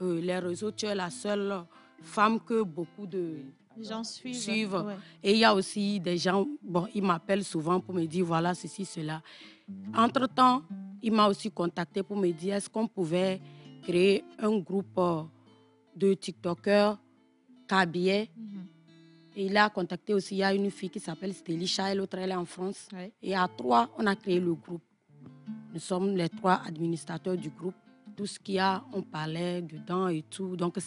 les réseaux, tu es la seule femme que beaucoup de gens suivent. Ouais. Et il y a aussi des gens, ils m'appellent souvent pour me dire, voilà, ceci, cela. Entre-temps, il m'a aussi contacté pour me dire, est-ce qu'on pouvait créer un groupe de TikTokers Kabylie. Et il a contacté aussi, il y a une fille qui s'appelle Stélisha, et l'autre elle est en France. Ouais. Et à 3, on a créé le groupe. Nous sommes les 3 administrateurs du groupe. Tout ce qu'il y a, on parlait dedans et tout. Donc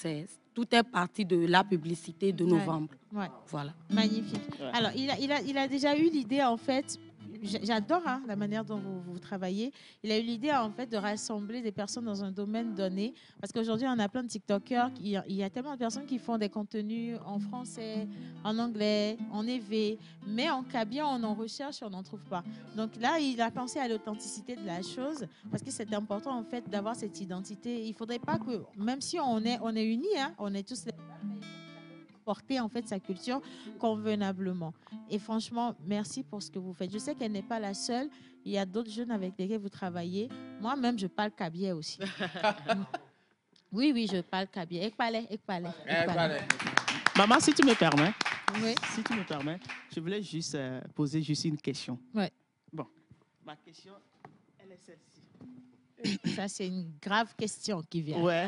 tout est parti de la publicité de novembre. Ouais. Voilà. Magnifique. Ouais. Alors, il a déjà eu l'idée, en fait, j'adore la manière dont vous travaillez. Il a eu l'idée, en fait, de rassembler des personnes dans un domaine donné. Parce qu'aujourd'hui, on a plein de TikTokers. Il y a tellement de personnes qui font des contenus en français, en anglais, en EV. Mais en Kabylie, on en recherche et on n'en trouve pas. Donc là, il a pensé à l'authenticité de la chose. Parce que c'est important, en fait, d'avoir cette identité. Il ne faudrait pas que, même si on est unis, on est tous les... porter en fait sa culture convenablement. Et franchement, merci pour ce que vous faites. Je sais qu'elle n'est pas la seule. Il y a d'autres jeunes avec lesquels vous travaillez. Moi-même, je parle Kabylie aussi. Oui, je parle Kabylie. Ekpale. Maman, si tu me permets, oui. Si tu me permets, je voulais juste poser juste une question. Ouais. Bon, ma question, elle est celle-ci. Ça, c'est une grave question qui vient. Ouais.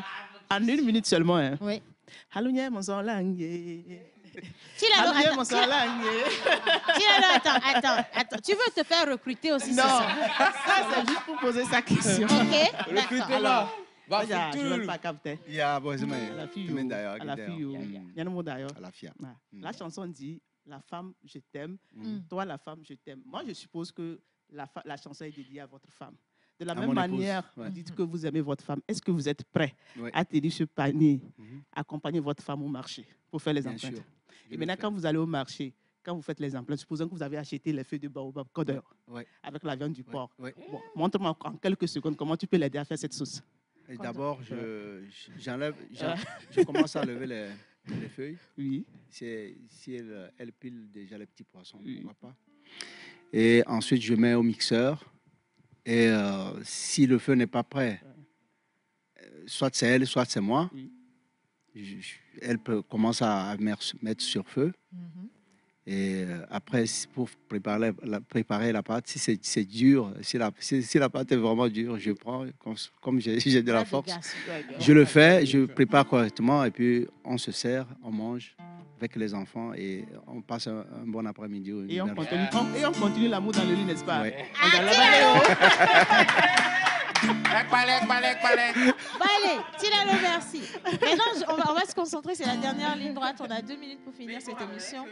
En 1 minute seulement. Hein. Oui. Attends. Tu veux te faire recruter aussi? Non, ça c'est juste pour poser sa question. Ok. Recrutez-la. Je ne veux pas capter. La fille. La chanson dit la femme, je t'aime. Toi, la femme, je t'aime. Moi, je suppose que la chanson est dédiée à votre femme. De la À même mon épouse, manière, ouais. vous dites que vous aimez votre femme. Est-ce que vous êtes prêt Ouais. à tenir ce panier, accompagner votre femme au marché pour faire les Bien empreintes? sûr. Je Et vais maintenant, le faire. quand vous allez au marché, quand vous faites les empreintes, supposons que vous avez acheté les feuilles de baobab codeur Ouais. avec la viande du porc. Ouais. Bon, montre-moi en quelques secondes comment tu peux l'aider à faire cette sauce. Et d'abord, je commence à lever les feuilles. Oui. Si elle pile déjà les petits poissons, pourquoi pas. Et ensuite, je mets au mixeur. Et si le feu n'est pas prêt, soit c'est elle, soit c'est moi. Elle peut commencer à mettre sur feu. Et après, pour préparer la pâte, si c'est dur, si la pâte est vraiment dure, je prends, comme j'ai de la force, je le fais, je prépare correctement et puis on se sert, on mange avec les enfants et on passe un bon après-midi. Et on continue l'amour dans le lit, n'est-ce pas? Ouais. On garde la Allez, Tilalo, merci. Maintenant, on va se concentrer, c'est la dernière ligne droite. On a 2 minutes pour finir cette émission.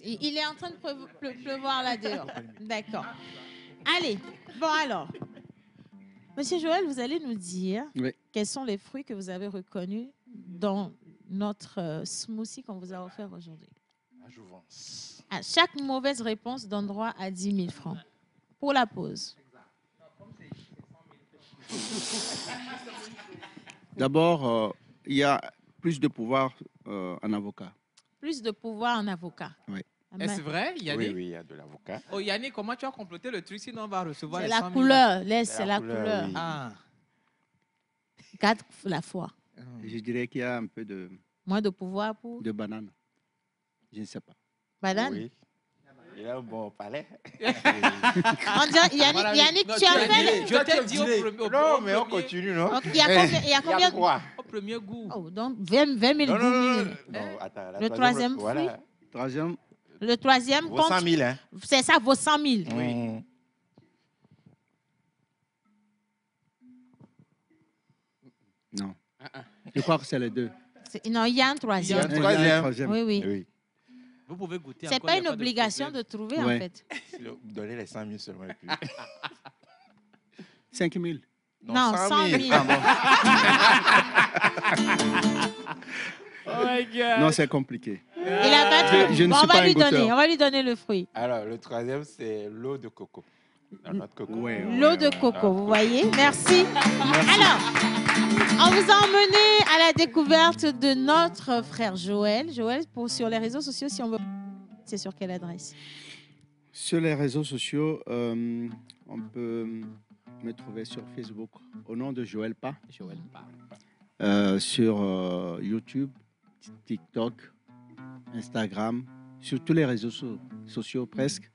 Il est en train de pleuvoir là dehors. D'accord. Allez, bon alors. Monsieur Joël, vous allez nous dire quels sont les fruits que vous avez reconnus dans notre smoothie qu'on vous a offert aujourd'hui. La jouvence. À chaque mauvaise réponse donne droit à 10 000 francs. Pour la pause. D'abord, il y a plus de pouvoir en avocat. Plus de pouvoir en avocat. Oui. Est-ce vrai, Yannick? Oui, il y a de l'avocat. Oh, Yannick, comment tu as complété le truc sinon on va recevoir C'est les la 100 000? couleur. Laisse, c'est la couleur. oui. Ah. 4 la fois. Je dirais qu'il y a un peu de Moins de pouvoir pour banane. Je ne sais pas. banane. Oui. Il a un bon palais. On dirait, Yannick, tu as fait... Je t'ai dit au premier. Non, mais on continue, non? Donc, il y a combien, il y a combien quoi? Au premier goût. Oh, donc 20 000 Non, goûts. non, attends. Le troisième fruit. Voilà. Troisième. Le troisième Vaut 100 000, hein? C'est ça, vaut 100 000. Oui. Non. Je crois que c'est les deux. Non, il y a un troisième. Il y a un troisième. Oui, oui. Vous pouvez goûter. C'est pas une obligation de trouver, en fait. Donnez les 100 000 seulement. Et puis... 5 000. Non, 100 000. Oh my God. Non, c'est compliqué. Il a pas trouvé. Je ne Bon, suis pas un goûteur. on va lui donner le fruit. Alors, le troisième, c'est l'eau de coco. Notre coco. L'eau de coco, vous voyez. Merci. Alors, on vous a emmené à la découverte de notre frère Joël. Joël, sur les réseaux sociaux, si on veut, c'est sur quelle adresse? Sur les réseaux sociaux, on peut me trouver sur Facebook au nom de Joël Pa. Joël Pa. Sur YouTube, TikTok, Instagram, sur tous les réseaux sociaux presque.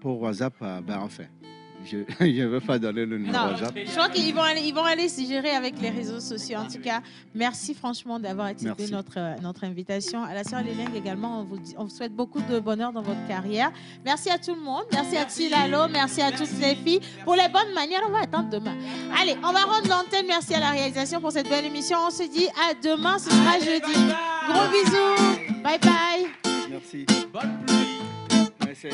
Pour WhatsApp, enfin, je ne veux pas donner le numéro Non, WhatsApp. je crois qu'ils vont aller se gérer avec les réseaux sociaux. En tout cas, merci franchement d'avoir accepté notre invitation. À la sœur Léling également, on vous souhaite beaucoup de bonheur dans votre carrière. Merci à tout le monde. Merci à Tilalo. Merci à toutes les filles. Pour les bonnes manières, on va attendre demain. Allez, on va rendre l'antenne. Merci à la réalisation pour cette belle émission. On se dit à demain. Ce sera jeudi. Gros bisous. Bye bye. Merci. Bonne pluie. Merci.